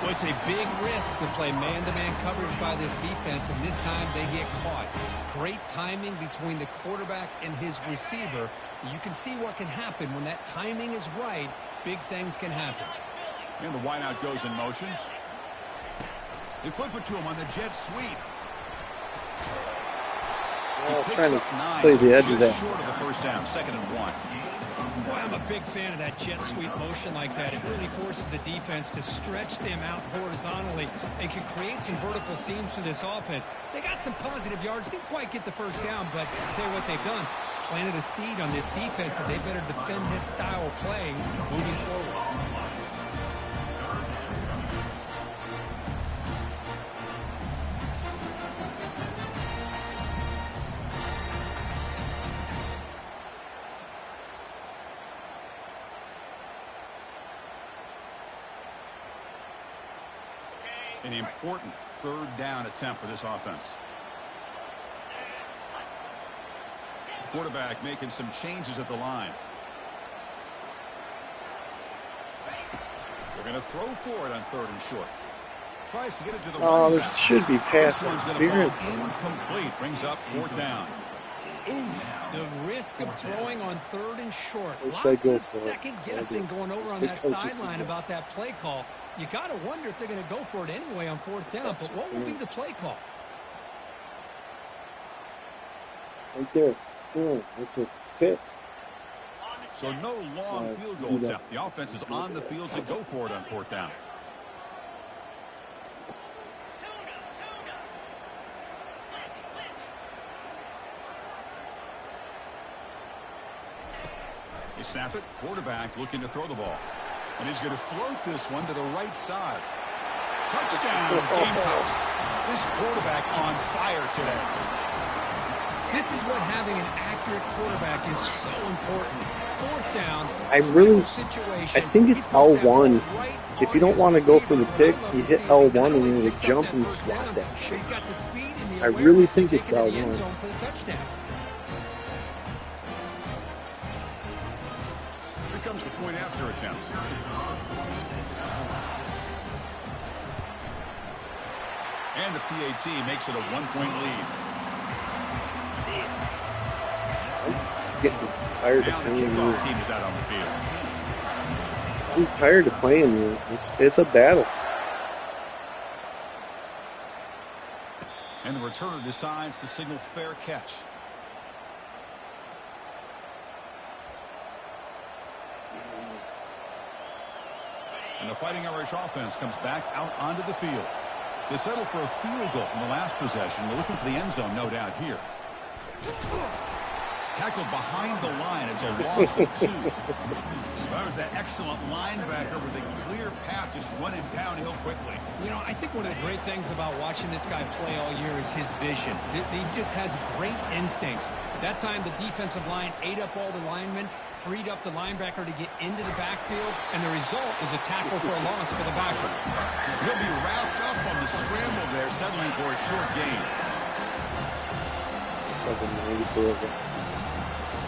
[SPEAKER 4] Well, it's a big risk to play man-to-man coverage by this defense, and this time they get caught. Great timing between the quarterback and his receiver. You can see what can happen when that timing is right. Big things can happen.
[SPEAKER 2] And the wideout goes in motion. They flip it to him on the jet sweep.
[SPEAKER 1] I was trying to play the edge of that.
[SPEAKER 2] Short of the first down, 2nd and 1.
[SPEAKER 4] Boy, I'm a big fan of that jet sweep motion like that. It really forces the defense to stretch them out horizontally and can create some vertical seams for this offense. They got some positive yards. Didn't quite get the first down, but I'll tell you what they've done. Planted a seed on this defense, and they better defend this style of play moving forward.
[SPEAKER 2] An important 3rd down attempt for this offense. The quarterback making some changes at the line. They're going to throw for it on 3rd and short. Tries to get it to the
[SPEAKER 1] there should be pass interference.
[SPEAKER 2] Incomplete. Brings up 4th down.
[SPEAKER 4] Oof, the risk of throwing on 3rd and short.
[SPEAKER 1] Lots
[SPEAKER 4] of second guessing going over on that sideline about that play call. You got to wonder if they're going to go for it anyway on 4th down, but what will be the play call?
[SPEAKER 1] Right there. It's a pit.
[SPEAKER 2] So no long field goal attempt. The offense is on the field to go for it on 4th down. They snap it. Quarterback looking to throw the ball. And he's going to float this one to the right side. Touchdown, Gamecocks. This quarterback on fire today.
[SPEAKER 4] This is what having an accurate quarterback is so important. 4th down.
[SPEAKER 1] I think it's L1. If you don't want to go for the pick, you hit L1 and then you jump and slot that shit. I really think it's L1.
[SPEAKER 2] Comes the point after attempt. And the PAT makes it a 1-point lead.
[SPEAKER 1] I'm getting tired of playing you.
[SPEAKER 2] Now the kickoff team is out on the field.
[SPEAKER 1] I'm tired of playing you. It's a battle.
[SPEAKER 2] And the returner decides to signal fair catch. And the Fighting Irish offense comes back out onto the field. They settle for a field goal in the last possession. They're looking for the end zone, no doubt, here. Tackled behind the line. It's a loss of 2. That was that excellent linebacker with a clear path just running downhill quickly.
[SPEAKER 4] You know, I think one of the great things about watching this guy play all year is his vision. He just has great instincts. That time, the defensive line ate up all the linemen, freed up the linebacker to get into the backfield, and the result is a tackle for a loss for the backers.
[SPEAKER 2] He'll be wrapped up on the scramble there, settling for a short gain.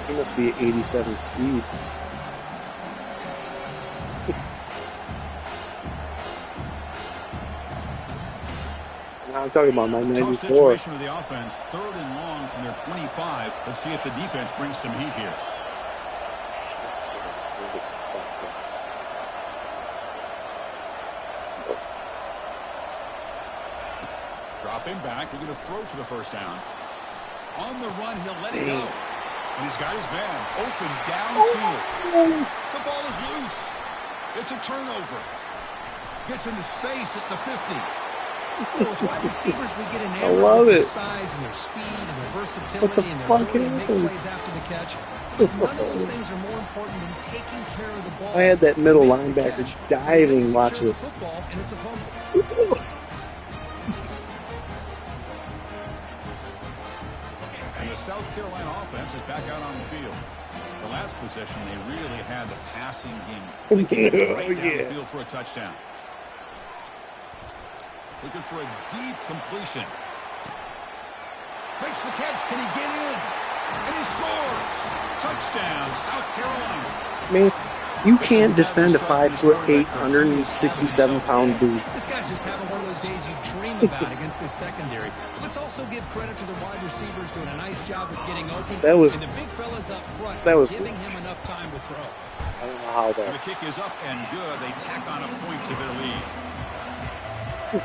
[SPEAKER 1] He must be at 87 speed. Now I'm talking about my 94.
[SPEAKER 2] Tough situation with the offense. 3rd and long from their 25. Let's see if the defense brings some heat here.
[SPEAKER 1] This is going to get some fun.
[SPEAKER 2] Drop him back. They're going to throw for the first down. On the run, he'll let it go. And he's got his man open downfield. The ball is loose. It's a turnover. Gets into space at the 50.
[SPEAKER 3] Those wide receivers would get
[SPEAKER 1] I love
[SPEAKER 3] enamored with their
[SPEAKER 1] it.
[SPEAKER 3] size and their speed and their versatility and their ability to make plays after the catch. But none of those things are more important than taking care of the ball.
[SPEAKER 1] I had that middle
[SPEAKER 3] Makes the
[SPEAKER 1] linebacker
[SPEAKER 3] catch,
[SPEAKER 1] diving.
[SPEAKER 3] makes
[SPEAKER 1] Watch
[SPEAKER 3] the
[SPEAKER 1] this.
[SPEAKER 3] football, and it's a fumble.
[SPEAKER 2] And the South Carolina offense is back out on the field. The last possession, they really had the passing game. They came right down the field for a touchdown. Looking for a deep completion. Makes the catch. Can he get in? And he scores. Touchdown, South Carolina.
[SPEAKER 1] Man, you can't defend a 5'8", 167-pound dude.
[SPEAKER 3] This guy's just having one of those days you dream about against this secondary. Let's also give credit to the wide receivers doing a nice job of getting open.
[SPEAKER 1] That was-
[SPEAKER 3] and the big fellas up front giving him enough time to throw.
[SPEAKER 1] I don't know how
[SPEAKER 2] And the
[SPEAKER 1] that.
[SPEAKER 2] kick is up and good. They tack on a point to their lead. The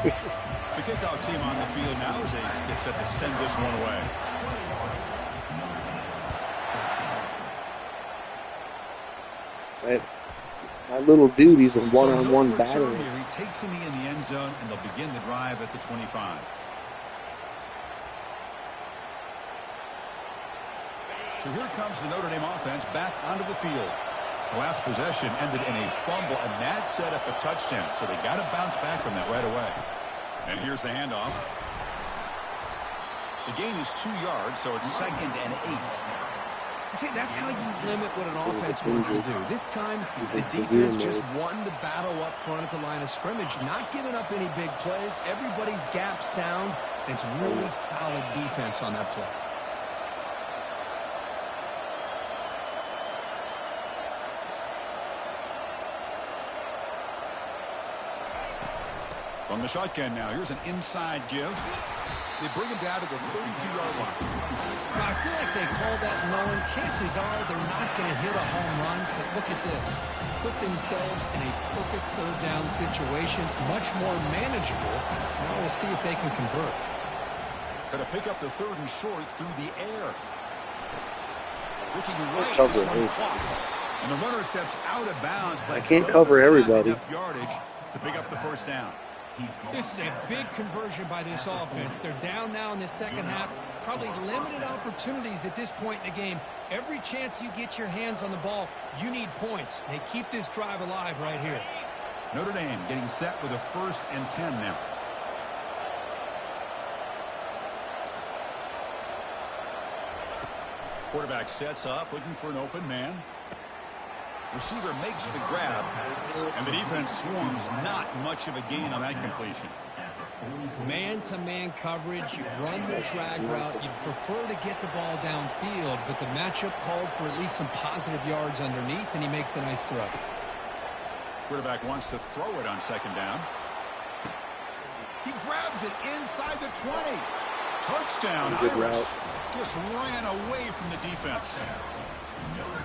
[SPEAKER 2] kickoff team on the field now as they get set to send this one away.
[SPEAKER 1] My little dude, he's a
[SPEAKER 2] So
[SPEAKER 1] one-on-one
[SPEAKER 2] no
[SPEAKER 1] battle.
[SPEAKER 2] return here. He takes a knee in the end zone, and they'll begin the drive at the 25. So here comes the Notre Dame offense back onto the field. The last possession ended in a fumble, and that set up a touchdown. So they got to bounce back from that right away. And here's the handoff. The gain is 2 yards, so it's 2nd and 8.
[SPEAKER 3] See, that's how you limit what an offense wants to do. This time,
[SPEAKER 1] He's
[SPEAKER 3] the
[SPEAKER 1] in severe
[SPEAKER 3] defense just
[SPEAKER 1] mode.
[SPEAKER 3] won the battle up front at the line of scrimmage, not giving up any big plays. Everybody's gap sound. And it's really solid defense on that play.
[SPEAKER 2] From the shotgun now, here's an inside give. They bring him down to the 32-yard line.
[SPEAKER 3] Now, I feel like they called that knowing chances are they're not going to hit a home run. But look at this. Put themselves in a perfect third down situation. It's much more manageable. Now we'll see if they can convert.
[SPEAKER 2] Going to pick up the 3rd and short through the air. Looking right,
[SPEAKER 1] Cover
[SPEAKER 2] this one
[SPEAKER 1] it.
[SPEAKER 2] clock. And the runner steps out of bounds, but
[SPEAKER 1] I can't
[SPEAKER 2] does
[SPEAKER 1] cover
[SPEAKER 2] have
[SPEAKER 1] everybody.
[SPEAKER 2] enough yardage to pick up the first down.
[SPEAKER 4] This is a big conversion by this offense. They're down now in the second half. Probably limited opportunities at this point in the game. Every chance you get your hands on the ball, you need points. They keep this drive alive right here.
[SPEAKER 2] Notre Dame getting set with a 1st and 10 now. Quarterback sets up, looking for an open man. Receiver makes the grab, and the defense swarms. Not much of a gain on that completion.
[SPEAKER 4] Man-to-man coverage, you run the drag route, you prefer to get the ball downfield, but the matchup called for at least some positive yards underneath, and he makes a nice throw.
[SPEAKER 2] Quarterback wants to throw it on 2nd down. He grabs it inside the 20. Touchdown,
[SPEAKER 1] Good
[SPEAKER 2] Irish.
[SPEAKER 1] route.
[SPEAKER 2] Just ran away from the defense.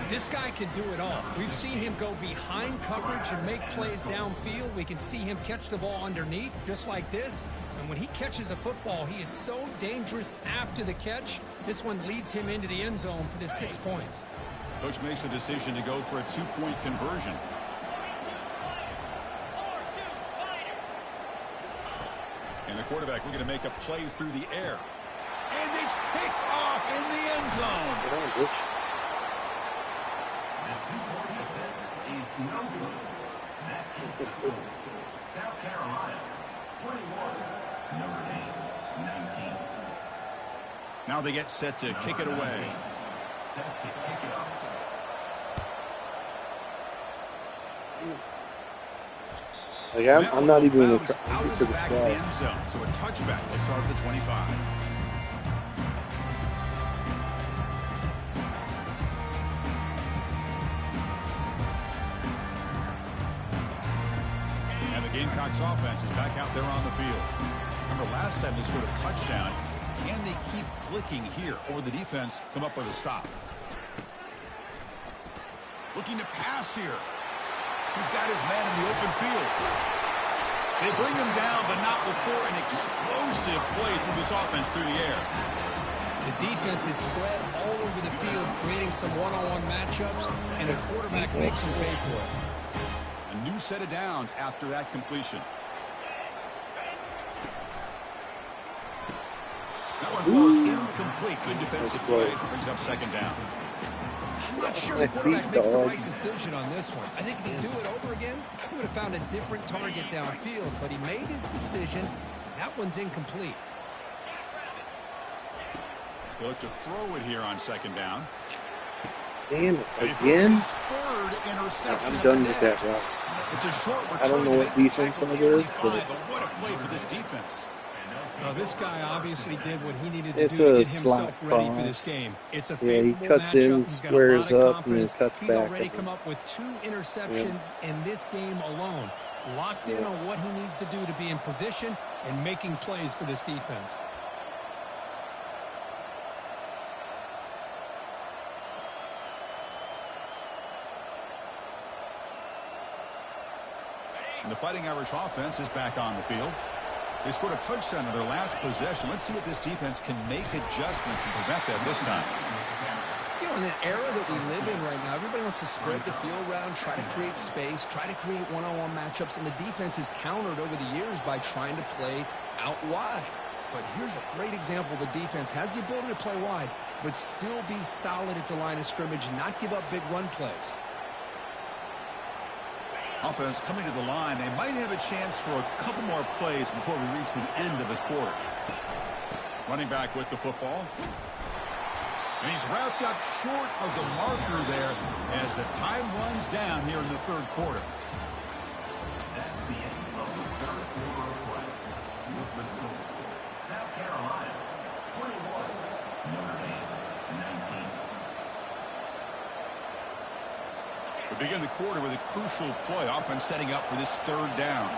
[SPEAKER 4] This guy can do it all. We've seen him go behind coverage and make plays downfield. We can see him catch the ball underneath, just like this. And when he catches a football, he is so dangerous after the catch. This one leads him into the end zone for the 6 points.
[SPEAKER 2] Coach makes the decision to go for a 2-point conversion. And the quarterback looking to make a play through the air. And it's picked off in the end zone.
[SPEAKER 1] Get on, bitch.
[SPEAKER 5] The 2-point assist is no good. That keeps the score. South Carolina 21, Notre Dame 19.
[SPEAKER 2] Now they get set to kick it away.
[SPEAKER 5] Set to kick it off.
[SPEAKER 1] Like, I'm not even going to
[SPEAKER 2] out
[SPEAKER 1] get
[SPEAKER 2] of
[SPEAKER 1] to
[SPEAKER 2] the
[SPEAKER 1] the
[SPEAKER 2] back of the
[SPEAKER 1] try.
[SPEAKER 2] end zone. So a touchback will start at the 25. And the Gamecocks offense is back out there on the field. Remember last time they scored a touchdown. Can they keep clicking here, or the defense come up with a stop? Looking to pass here. He's got his man in the open field. They bring him down, but not before an explosive play through this offense through the air.
[SPEAKER 3] The defense is spread all over the field, creating some one-on-one matchups, and a quarterback makes them pay for it.
[SPEAKER 2] A new set of downs after that completion. That one falls incomplete. Good defensive play. Brings up second down.
[SPEAKER 3] I'm not sure the quarterback makes the right decision on this one. I think if he'd do it over again, he would have found a different target downfield, but he made his decision. That one's incomplete.
[SPEAKER 2] They look to throw it here on second down.
[SPEAKER 1] Damn it,
[SPEAKER 2] He throws
[SPEAKER 1] again?
[SPEAKER 2] his third interception
[SPEAKER 1] I'm
[SPEAKER 2] of
[SPEAKER 1] done
[SPEAKER 2] the
[SPEAKER 1] with
[SPEAKER 2] day.
[SPEAKER 1] that route.
[SPEAKER 2] It's a short return.
[SPEAKER 1] I don't know
[SPEAKER 2] to
[SPEAKER 1] what
[SPEAKER 2] make the
[SPEAKER 1] defense
[SPEAKER 2] tackle
[SPEAKER 1] it is,
[SPEAKER 2] 25,
[SPEAKER 1] but
[SPEAKER 2] but what a play for this defense.
[SPEAKER 4] Now, this guy obviously did what he needed to
[SPEAKER 1] It's
[SPEAKER 4] do to
[SPEAKER 1] a
[SPEAKER 4] get himself
[SPEAKER 1] slot
[SPEAKER 4] ready for this
[SPEAKER 1] cross.
[SPEAKER 4] game. It's a
[SPEAKER 1] Yeah, he
[SPEAKER 4] favorable
[SPEAKER 1] cuts
[SPEAKER 4] matchup.
[SPEAKER 1] in,
[SPEAKER 4] He's got
[SPEAKER 1] squares
[SPEAKER 4] a lot of
[SPEAKER 1] up, and then
[SPEAKER 4] confidence.
[SPEAKER 1] cuts
[SPEAKER 4] He's
[SPEAKER 1] back.
[SPEAKER 4] already come up with 2 interceptions in this game alone. Locked in on what he needs to do to be in position and making plays for this defense.
[SPEAKER 2] And the Fighting Irish offense is back on the field. They scored a touchdown in their last possession. Let's see if this defense can make adjustments and prevent that this time.
[SPEAKER 3] You know, in an era that we live in right now, everybody wants to spread the field around, try to create space, try to create one-on-one matchups, and the defense is countered over the years by trying to play out wide. But here's a great example. The defense has the ability to play wide, but still be solid at the line of scrimmage and not give up big run plays.
[SPEAKER 2] Offense coming to the line. They might have a chance for a couple more plays before we reach the end of the quarter. Running back with the football. And he's wrapped up short of the marker there as the time runs down here in the third quarter.
[SPEAKER 5] That's the end of the third quarter of play. With the score, South Carolina 21, Notre Dame 19.
[SPEAKER 2] We begin the quarter with a crucial play. Offense setting up for this third down.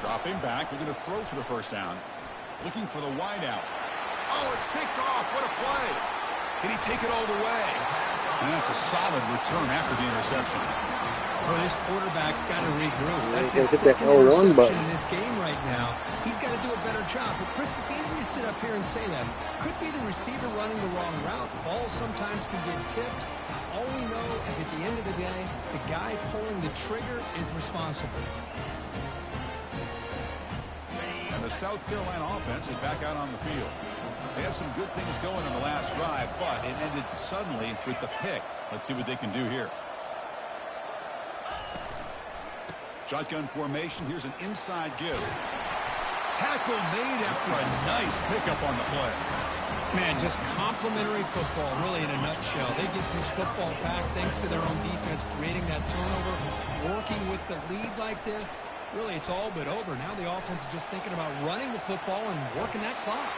[SPEAKER 2] Dropping back. They're going to throw for the first down. Looking for the wideout. Oh, it's picked off. What a play. Can he take it all the way? And that's a solid return after the interception.
[SPEAKER 4] Well, this quarterback's got to regroup. That's
[SPEAKER 1] Yeah,
[SPEAKER 4] his
[SPEAKER 1] hit that
[SPEAKER 4] second
[SPEAKER 1] L1
[SPEAKER 4] interception
[SPEAKER 1] button.
[SPEAKER 4] in this game right now. He's got to do a better job. But, Chris, it's easy to sit up here and say that. Could be the receiver running the wrong route. Balls sometimes can get tipped. All we know is at the end of the day, the guy pulling the trigger is responsible.
[SPEAKER 2] And the South Carolina offense is back out on the field. They had some good things going on the last drive, but it ended suddenly with the pick. Let's see what they can do here. Shotgun formation. Here's an inside give. Tackle made after a nice pickup on the play.
[SPEAKER 4] Man, just complimentary football, really, in a nutshell. They get this football back thanks to their own defense, creating that turnover, working with the lead like this. Really, it's all but over. Now the offense is just thinking about running the football and working that clock.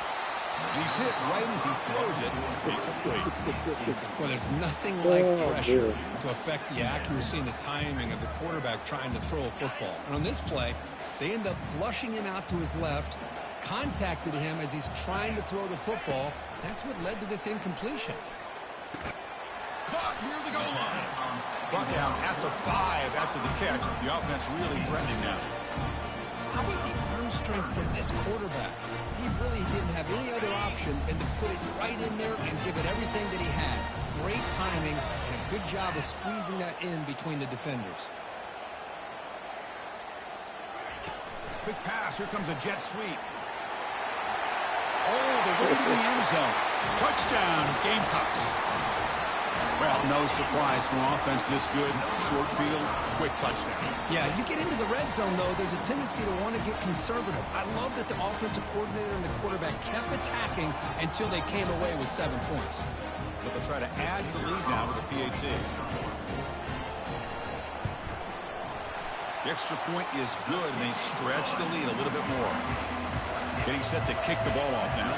[SPEAKER 2] He's hit right as he throws it. Incomplete.
[SPEAKER 3] Well, there's nothing like pressure to affect the accuracy and the timing of the quarterback trying to throw a football. And on this play, they end up flushing him out to his left, contacted him as he's trying to throw the football. That's what led to this incompletion.
[SPEAKER 2] Caught near the goal line. Brought down at the 5 after the catch. The offense really threatening now.
[SPEAKER 3] How about the arm strength from this quarterback? He really didn't have any other option than to put it right in there and give it everything that he had. Great timing and a good job of squeezing that in between the defenders.
[SPEAKER 2] Quick pass. Here comes a jet sweep. Oh, the way to the end zone. Touchdown, Gamecocks. Well, no surprise from offense this good. Short field, quick touchdown.
[SPEAKER 3] Yeah, you get into the red zone, though, there's a tendency to want to get conservative. I love that the offensive coordinator and the quarterback kept attacking until they came away with 7 points.
[SPEAKER 2] But they'll try to add to the lead now with a PAT. The extra point is good, and they stretch the lead a little bit more. Getting set to kick the ball off now.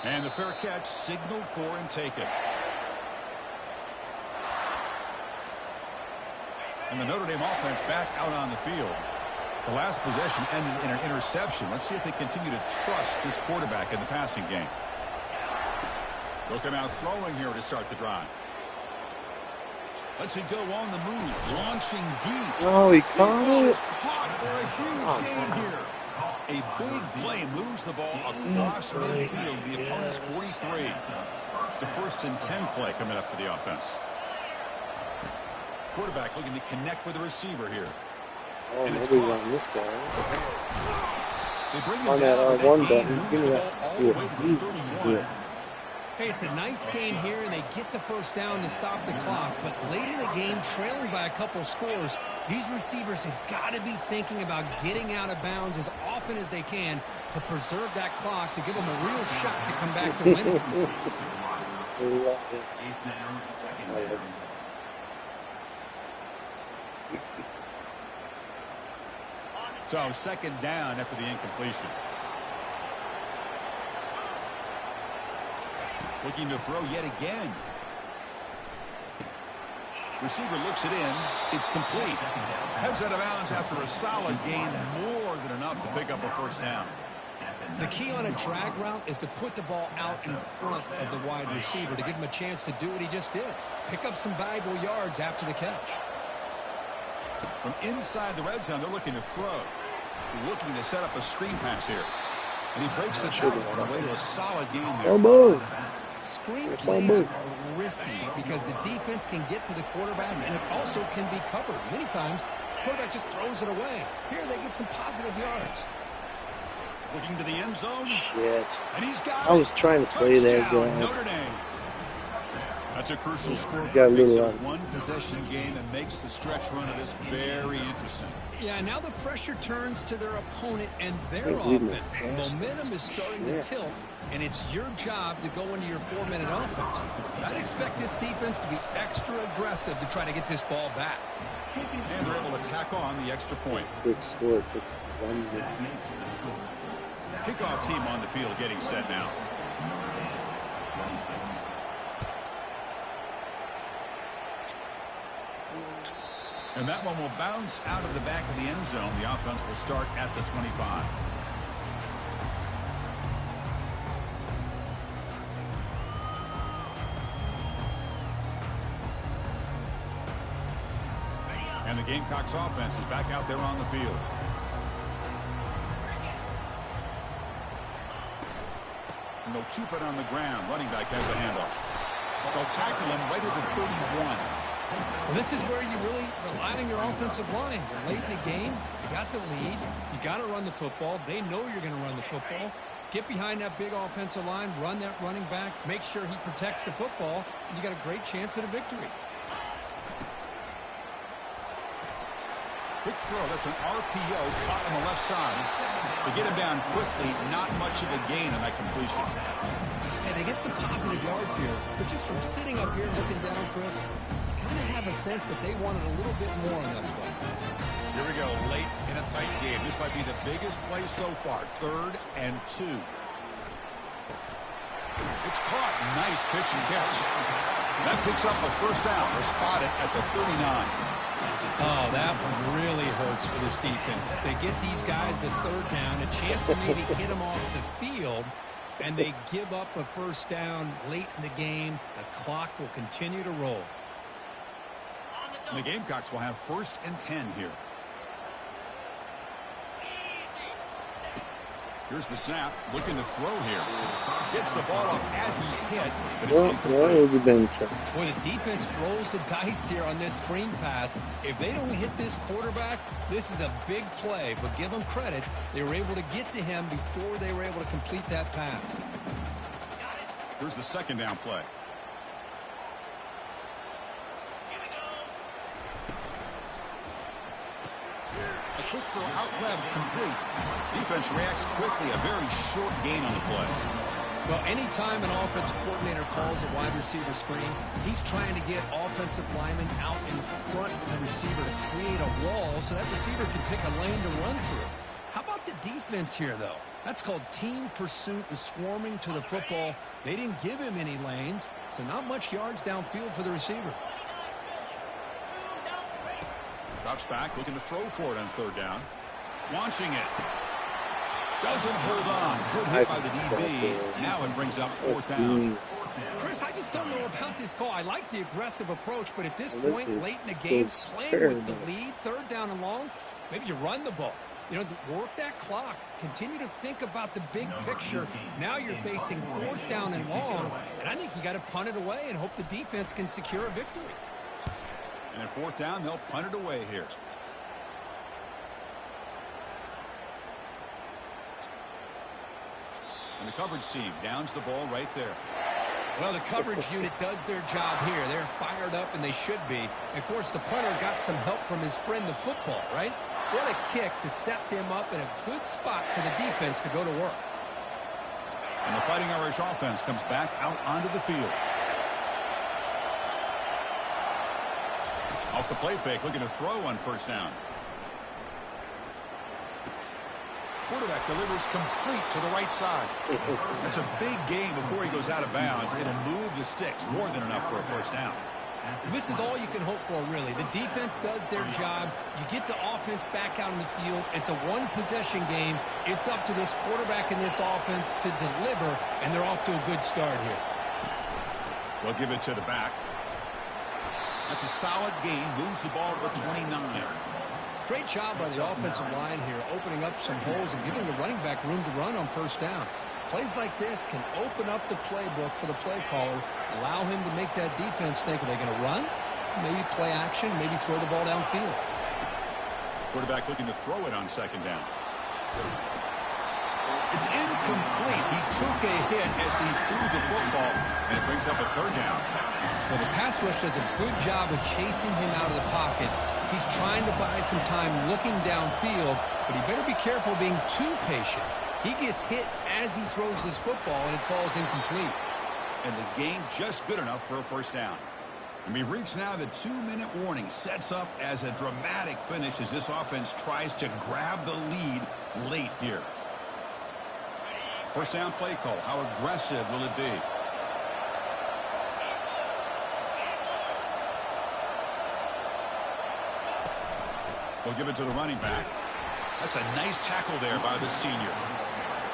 [SPEAKER 2] And the fair catch signaled for and taken. And the Notre Dame offense back out on the field. The last possession ended in an interception. Let's see if they continue to trust this quarterback in the passing game. Looking out throwing here to start the drive. Let's it go on the move. Launching deep.
[SPEAKER 1] Oh, he caught it.
[SPEAKER 2] Caught for a huge gain here. A big play moves the ball across midfield. The opponent's 43. It's a 1st and 10 play coming up for the offense. Quarterback looking to connect with the receiver here.
[SPEAKER 1] Oh,
[SPEAKER 2] And it's
[SPEAKER 1] nobody's
[SPEAKER 2] caught.
[SPEAKER 1] on this guy.
[SPEAKER 2] They bring him
[SPEAKER 1] On that
[SPEAKER 2] down.
[SPEAKER 1] R1
[SPEAKER 2] gain
[SPEAKER 1] button,
[SPEAKER 2] moves
[SPEAKER 1] give me
[SPEAKER 2] the
[SPEAKER 1] that
[SPEAKER 2] ball all the
[SPEAKER 1] spear.
[SPEAKER 2] way to the
[SPEAKER 1] Jesus,
[SPEAKER 2] 31.
[SPEAKER 1] spear.
[SPEAKER 3] Hey, it's a nice game here, and they get the first down to stop the clock. But late in the game, trailing by a couple scores, these receivers have got to be thinking about getting out of bounds as often as they can to preserve that clock, to give them a real shot to come back to win it.
[SPEAKER 2] So 2nd down after the incompletion. Looking to throw yet again. Receiver looks it in. It's complete. Heads out of bounds after a solid gain, more than enough to pick up a 1st down.
[SPEAKER 3] The key on a drag route is to put the ball out in front of the wide receiver to give him a chance to do what he just did. Pick up some valuable yards after the catch.
[SPEAKER 2] From inside the red zone, they're looking to throw. Looking to set up a screen pass here. And he breaks the tackle on the way to a solid gain there.
[SPEAKER 1] Oh, move.
[SPEAKER 3] Screen plays are risky because the defense can get to the quarterback, and it also can be covered. Many times, the quarterback just throws it away. Here, they get some positive yards.
[SPEAKER 2] Looking to the end zone.
[SPEAKER 1] Shit.
[SPEAKER 2] And he's got
[SPEAKER 1] I was trying to play that
[SPEAKER 2] Touchdown,
[SPEAKER 1] guy.
[SPEAKER 2] Notre Dame. That's a crucial score.
[SPEAKER 1] Got a
[SPEAKER 2] Makes
[SPEAKER 1] little
[SPEAKER 2] it a one-possession game and makes the stretch run of this very interesting.
[SPEAKER 3] Yeah, now the pressure turns to their opponent and their
[SPEAKER 1] Can't believe
[SPEAKER 3] offense.
[SPEAKER 1] my past
[SPEAKER 3] Momentum is starting to tilt, and it's your job to go into your 4-minute offense. But I'd expect this defense to be extra aggressive to try to get this ball back.
[SPEAKER 2] And they're able to tack on the extra point.
[SPEAKER 1] Quick score. It took 1 minute.
[SPEAKER 2] Kickoff team on the field getting set now. And that one will bounce out of the back of the end zone. The offense will start at the 25. And the Gamecocks offense is back out there on the field. And they'll keep it on the ground. Running back has the handoff. They'll tackle him right at the 31.
[SPEAKER 3] Well, this is where you really rely on your offensive line. Late in the game, you got the lead. You got to run the football. They know you're going to run the football. Get behind that big offensive line, run that running back, make sure he protects the football, and you got a great chance at a victory.
[SPEAKER 2] Quick throw. That's an RPO caught on the left side. They get him down quickly. Not much of a gain on that completion.
[SPEAKER 3] Hey, they get some positive yards here, but just from sitting up here looking down, Chris, you kind of have a sense that they wanted a little bit more on that play.
[SPEAKER 2] Here we go. Late in a tight game. This might be the biggest play so far. 3rd and 2. It's caught. Nice pitch and catch. That picks up a 1st down. They're spotted at the 39.
[SPEAKER 3] Oh, that one really hurts for this defense. They get these guys the 3rd down, a chance to maybe get them off the field, and they give up a 1st down late in the game. The clock will continue to roll.
[SPEAKER 2] And the Gamecocks will have 1st and 10 here. Here's the snap, looking to throw here. Gets the ball up as he's hit, but it's
[SPEAKER 1] Well,
[SPEAKER 2] incomplete.
[SPEAKER 1] would have been tough.
[SPEAKER 4] Boy, the defense rolls the dice here on this screen pass. If they don't hit this quarterback, this is a big play. But give them credit, they were able to get to him before they were able to complete that pass.
[SPEAKER 2] Here's the second down play. A quick throw out left, complete. Defense reacts quickly. A very short gain on the play.
[SPEAKER 4] Well, anytime an offensive coordinator calls a wide receiver screen, he's trying to get offensive linemen out in front of the receiver to create a wall so that receiver can pick a lane to run through. How about the defense here, though? That's called team pursuit and swarming to the football. They didn't give him any lanes, so not much yards downfield for the receiver.
[SPEAKER 2] Drops back, looking to throw for it on third down. Launching it. Doesn't hold on. Good hit by the DB. Now it brings up fourth down.
[SPEAKER 4] Chris, I just don't know about this call. I like the aggressive approach, but at this point, late in the game, playing with the lead, third down and long, maybe you run the ball. You know, work that clock. Continue to think about the big picture. Now you're facing fourth down and long, and I think you got to punt it away and hope the defense can secure a victory.
[SPEAKER 2] And at fourth down, they'll punt it away here. And the coverage team downs the ball right there.
[SPEAKER 4] Well, the coverage unit does their job here. They're fired up, and they should be. And of course, the punter got some help from his friend, the football, right? What a kick to set them up in a good spot for the defense to go to work.
[SPEAKER 2] And the Fighting Irish offense comes back out onto the field. Off the play fake, looking to throw on first down. Quarterback delivers complete to the right side. That's a big gain before he goes out of bounds. It'll move the sticks more than enough for a first down.
[SPEAKER 4] This is all you can hope for, really. The defense does their job. You get the offense back out in the field. It's a one-possession game. It's up to this quarterback and this offense to deliver, and they're off to a good start here.
[SPEAKER 2] They'll give it to the back. That's a solid gain. Moves the ball to the 29.
[SPEAKER 4] Great job by the offensive line here, opening up some holes and giving the running back room to run on first down. Plays like this can open up the playbook for the play caller, allow him to make that defense think, are they going to run? Maybe play action, maybe throw the ball downfield.
[SPEAKER 2] Quarterback looking to throw it on second down. It's incomplete. He took a hit as he threw the football, and it brings up a third down.
[SPEAKER 4] Well, the pass rush does a good job of chasing him out of the pocket. He's trying to buy some time looking downfield, but he better be careful being too patient. He gets hit as he throws this football, and it falls incomplete.
[SPEAKER 2] And the gain just good enough for a first down. And we've reached now the 2-minute warning. Sets up as a dramatic finish as this offense tries to grab the lead late here. First down play call. How aggressive will it be? We'll give it to the running back. That's a nice tackle there by the senior.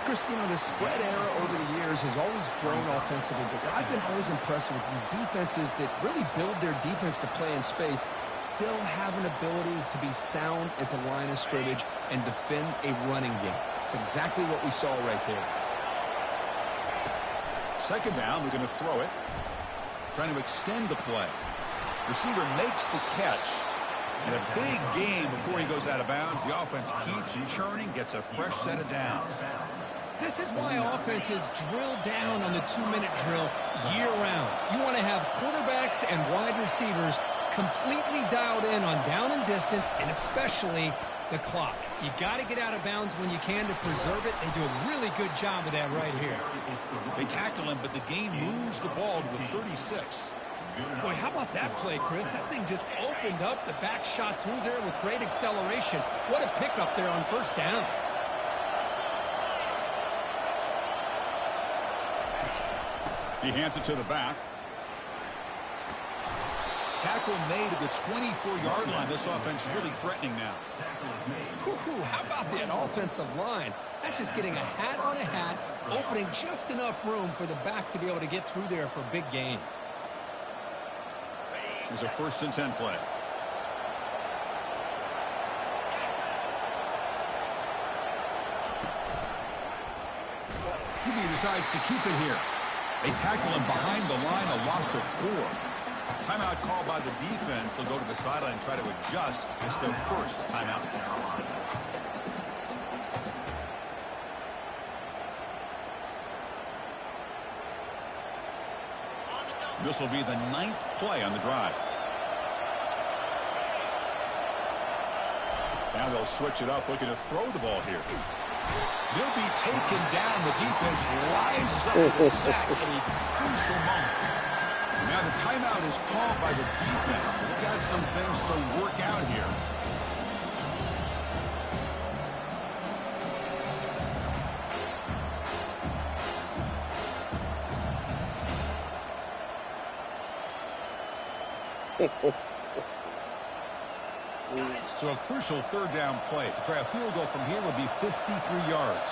[SPEAKER 4] Christian, the spread era over the years has always grown offensively, but I've been always impressed with defenses that really build their defense to play in space, still have an ability to be sound at the line of scrimmage and defend a running game. It's exactly what we saw right there.
[SPEAKER 2] Second down, we're going to throw it. Trying to extend the play. Receiver makes the catch. And a big gain before he goes out of bounds. The offense keeps churning, gets a fresh set of downs.
[SPEAKER 4] This is why offenses drill down on the 2-minute drill year-round. You want to have quarterbacks and wide receivers completely dialed in on down and distance, and especially the clock. You got to get out of bounds when you can to preserve it. They do a really good job of that right here.
[SPEAKER 2] They tackle him, but the gain moves the ball to the 36.
[SPEAKER 4] Boy, how about that play, Chris? That thing just opened up. The back shot through there with great acceleration. What a pickup there on first down.
[SPEAKER 2] He hands it to the back. Tackle made at the 24-yard line. This offense really threatening now.
[SPEAKER 4] How about that offensive line? That's just getting a hat on a hat, opening just enough room for the back to be able to get through there for a big gain.
[SPEAKER 2] Here's a 1st and 10 play. decides to keep it here. They tackle him behind the line, a loss of 4. Timeout called by the defense. They'll go to the sideline and try to adjust. It's their first timeout. This will be the 9th play on the drive. Now they'll switch it up, looking to throw the ball here. He'll be taken down. The defense rises up with a sack at a crucial moment. Now the timeout is called by the defense. They've got some things to work out here. So a crucial 3rd down play. To try a field goal from here would be 53 yards.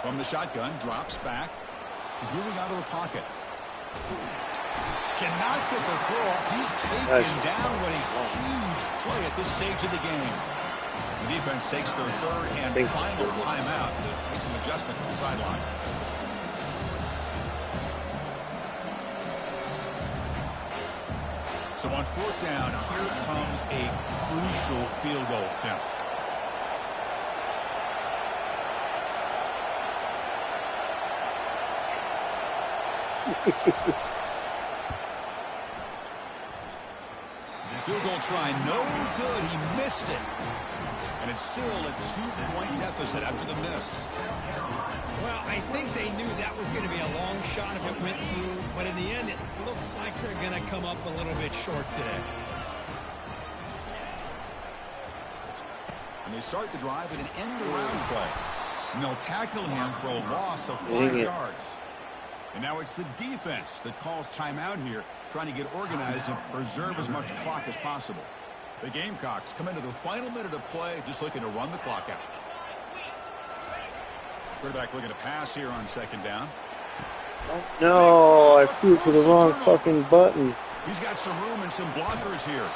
[SPEAKER 2] From the shotgun, drops back. He's moving out of the pocket. Cannot get the throw. He's taken down. What a huge play at this stage of the game. The defense takes their 3rd and final timeout to make some adjustments at the sideline. So on 4th down, here comes a crucial field goal attempt. Field goal try, no good. He missed it. And it's still a 2-point deficit after the miss.
[SPEAKER 4] Well, I think they knew that was going to be a long shot if it went through. But in the end, it looks like they're going to come up a little bit short today.
[SPEAKER 2] And they start the drive with an end-around play. And they'll tackle him for a loss of 5 yards. And now it's the defense that calls timeout here, trying to get organized and preserve as much clock as possible. The Gamecocks come into the final minute of play, just looking to run the clock out. Quarterback looking to pass here on 2nd down.
[SPEAKER 1] No, I flew to the wrong fucking button.
[SPEAKER 2] He's got some room and some blockers here.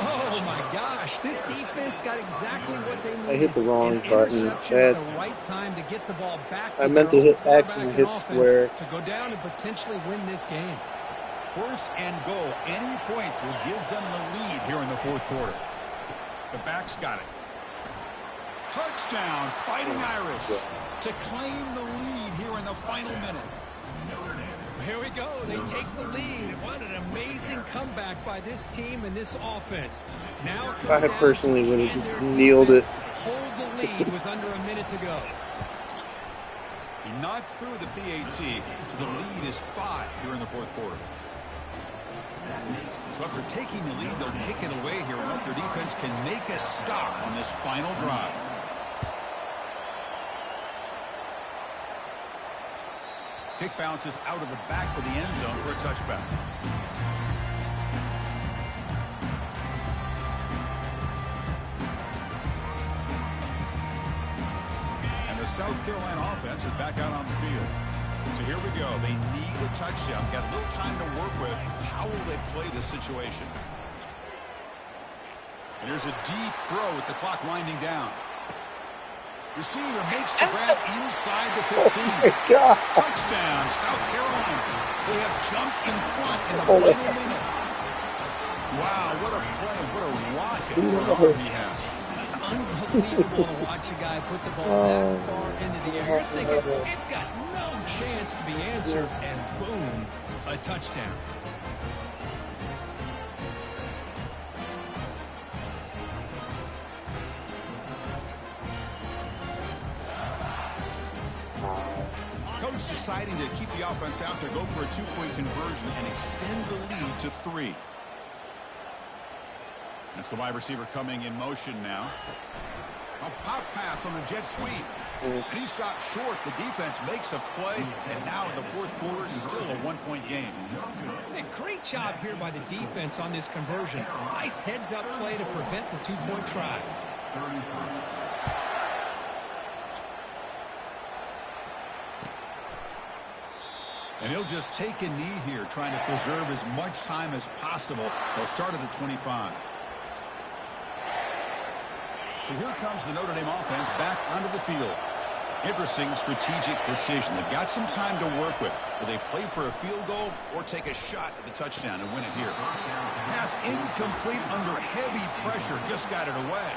[SPEAKER 4] Oh my gosh, this defense got exactly what they needed.
[SPEAKER 1] I hit the wrong button.
[SPEAKER 4] That's the right time to get the ball back to
[SPEAKER 1] I meant to hit X and hit square
[SPEAKER 4] to go down and potentially win this game.
[SPEAKER 2] 1st and goal. Any points will give them the lead here in the 4th quarter. The back's got it. Touchdown, Fighting Irish to claim the lead here in the final minute.
[SPEAKER 4] Here we go. They take the lead. What an amazing comeback by this team and this offense. Now
[SPEAKER 1] I personally would have just kneeled it.
[SPEAKER 4] Hold the lead with under a minute to go.
[SPEAKER 2] He knocked through the PAT, so the lead is 5 here in the 4th quarter. So after taking the lead, they'll kick it away here and hope their defense can make a stop on this final drive. Kick bounces out of the back of the end zone for a touchback. And the South Carolina offense is back out on the field. So here we go. They need a touchdown. Got a little time to work with. How will they play this situation? And here's a deep throw with the clock winding down. Receiver makes the grab inside the 15.
[SPEAKER 1] Oh my God.
[SPEAKER 2] Touchdown, South Carolina. They have jumped in front in the final minute. Wow, what a play. What a rocket for an arm he has.
[SPEAKER 4] It's unbelievable to watch a guy put the ball that far into the air. You're thinking, it's got no chance to be answered, and boom, a touchdown.
[SPEAKER 2] Coach deciding to keep the offense out there, go for a 2-point conversion, and extend the lead to 3. That's the wide receiver coming in motion now. A pop pass on the jet sweep. And he stopped short. The defense makes a play, and now in the 4th quarter, still a 1-point game.
[SPEAKER 4] A great job here by the defense on this conversion. Nice heads-up play to prevent the 2-point try.
[SPEAKER 2] And he'll just take a knee here, trying to preserve as much time as possible. They'll start at the 25. So here comes the Notre Dame offense back onto the field. Interesting strategic decision. They've got some time to work with. Will they play for a field goal or take a shot at the touchdown and win it here? Pass incomplete under heavy pressure. Just got it away.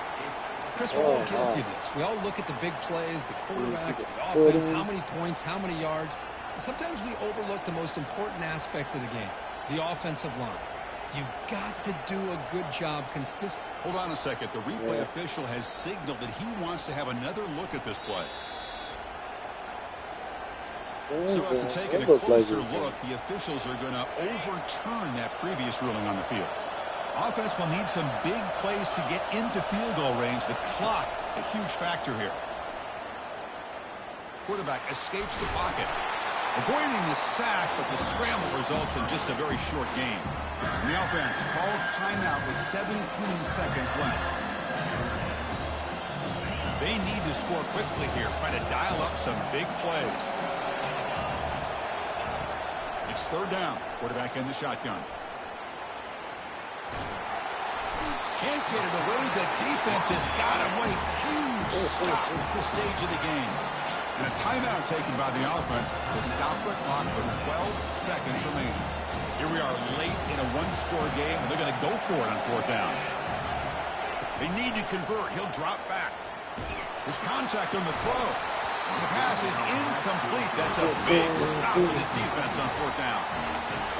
[SPEAKER 3] Chris, we're all guilty of this. We all look at the big plays, the quarterbacks, the offense, how many points, how many yards. And sometimes we overlook the most important aspect of the game, the offensive line. You've got to do a good job consistently.
[SPEAKER 2] Hold on a second. The replay official has signaled that he wants to have another look at this play. So after taking a closer look, the officials are going to overturn that previous ruling on the field. Offense will need some big plays to get into field goal range. The clock, a huge factor here. Quarterback escapes the pocket. Avoiding the sack, but the scramble results in just a very short game. And the offense calls timeout with 17 seconds left. They need to score quickly here, try to dial up some big plays. It's third down. Quarterback in the shotgun. Can't get it away. The defense has got him. What a huge stop at this stage of the game. And a timeout taken by the offense to stop the clock with 12 seconds remaining. Here we are late in a one-score game, and they're going to go for it on fourth down. They need to convert. He'll drop back. There's contact on the throw. The pass is incomplete. That's a big stop for this defense on fourth down.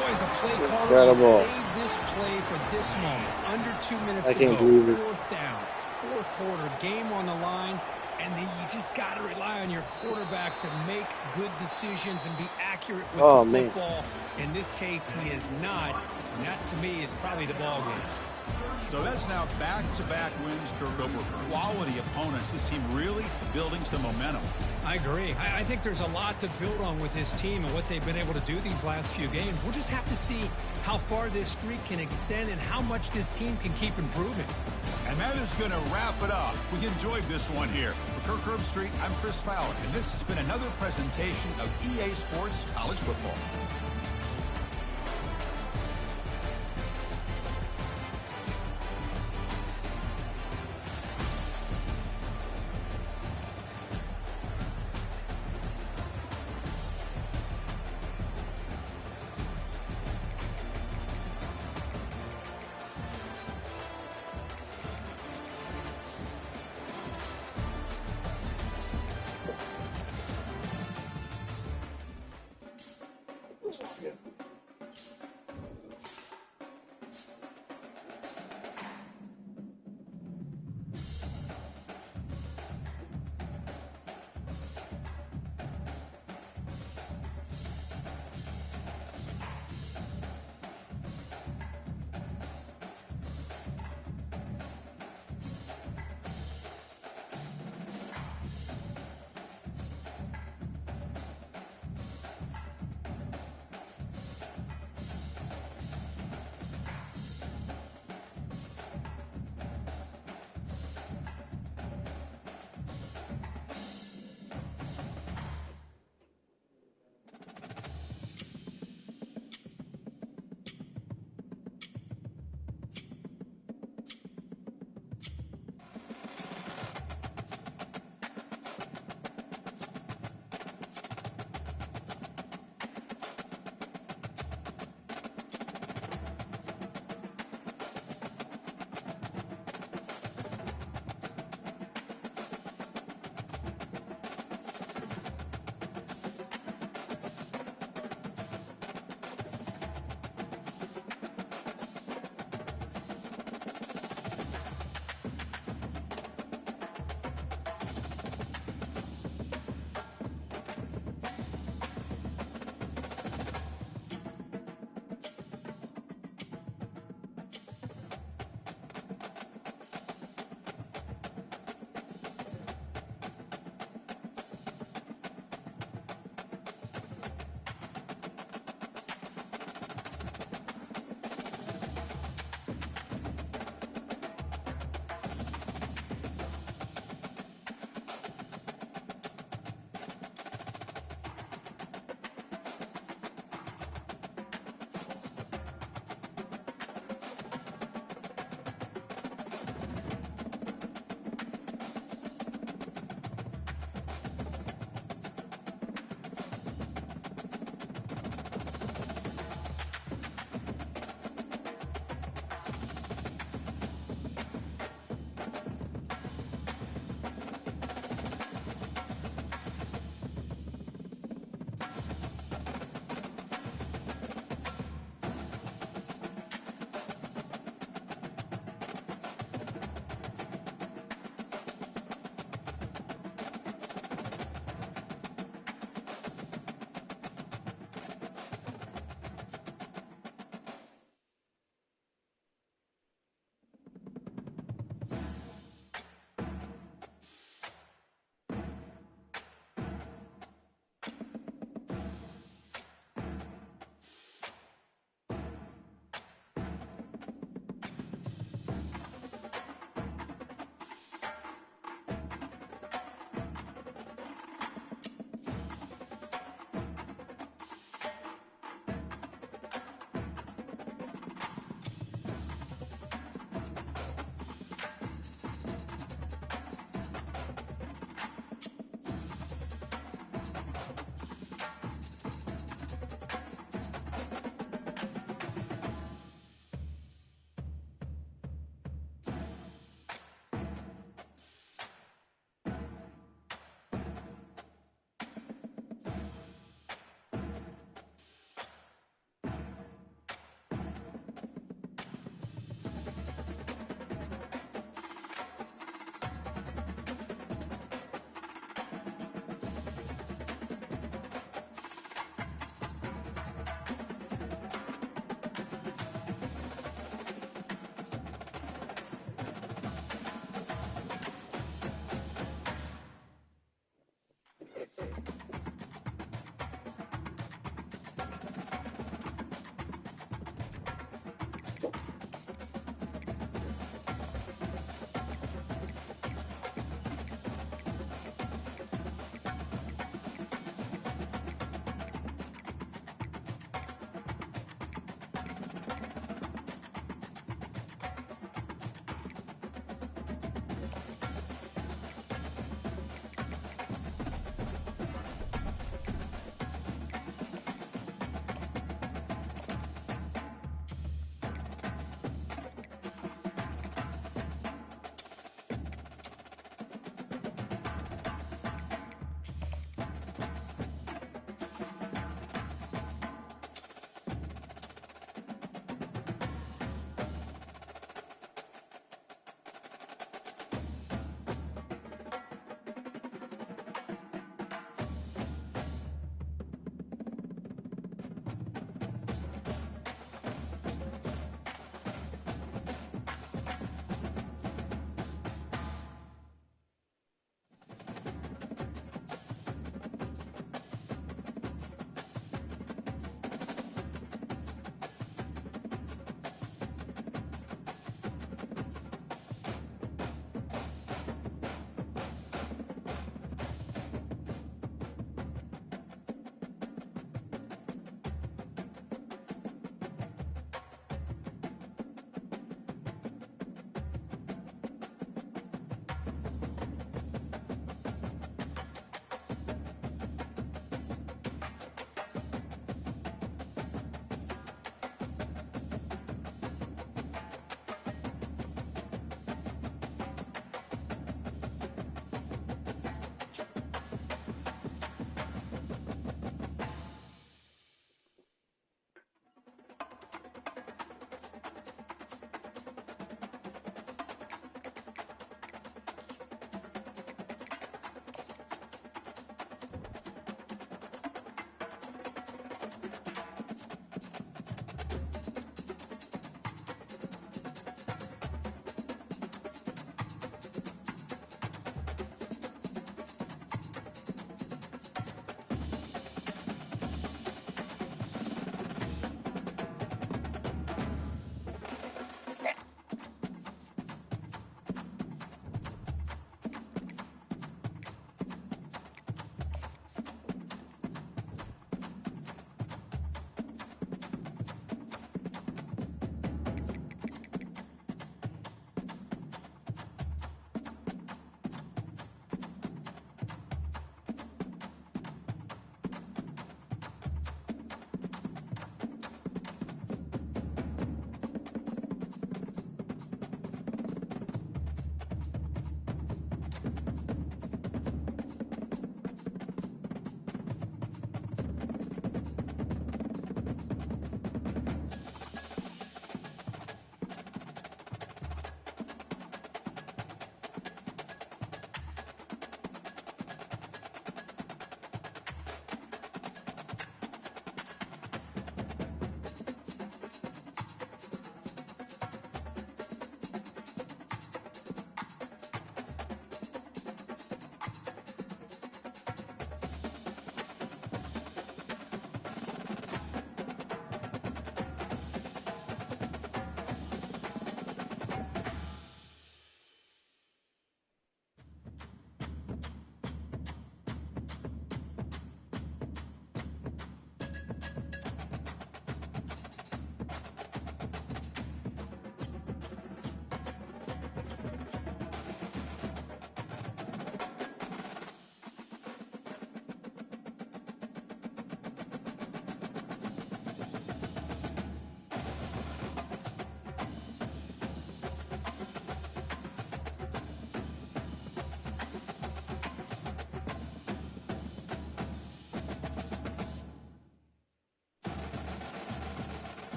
[SPEAKER 3] Boy, as a play caller, save this play for this moment. Under 2 minutes to go. Fourth down. Fourth quarter. Game on the line. And then you just got to rely on your quarterback to make good decisions and be accurate with the football. In this case, he is not. And that, to me, is probably the ball game.
[SPEAKER 2] So that's now back-to-back wins, Kurt, over quality opponents. This team really building some momentum.
[SPEAKER 3] I agree. I think there's a lot to build on with this team and what they've been able to do these last few games. We'll just have to see how far this streak can extend and how much this team can keep improving.
[SPEAKER 2] And that is going to wrap it up. We enjoyed this one here. For Kirk Herbstreit, I'm Chris Fowler, and this has been another presentation of EA Sports College Football.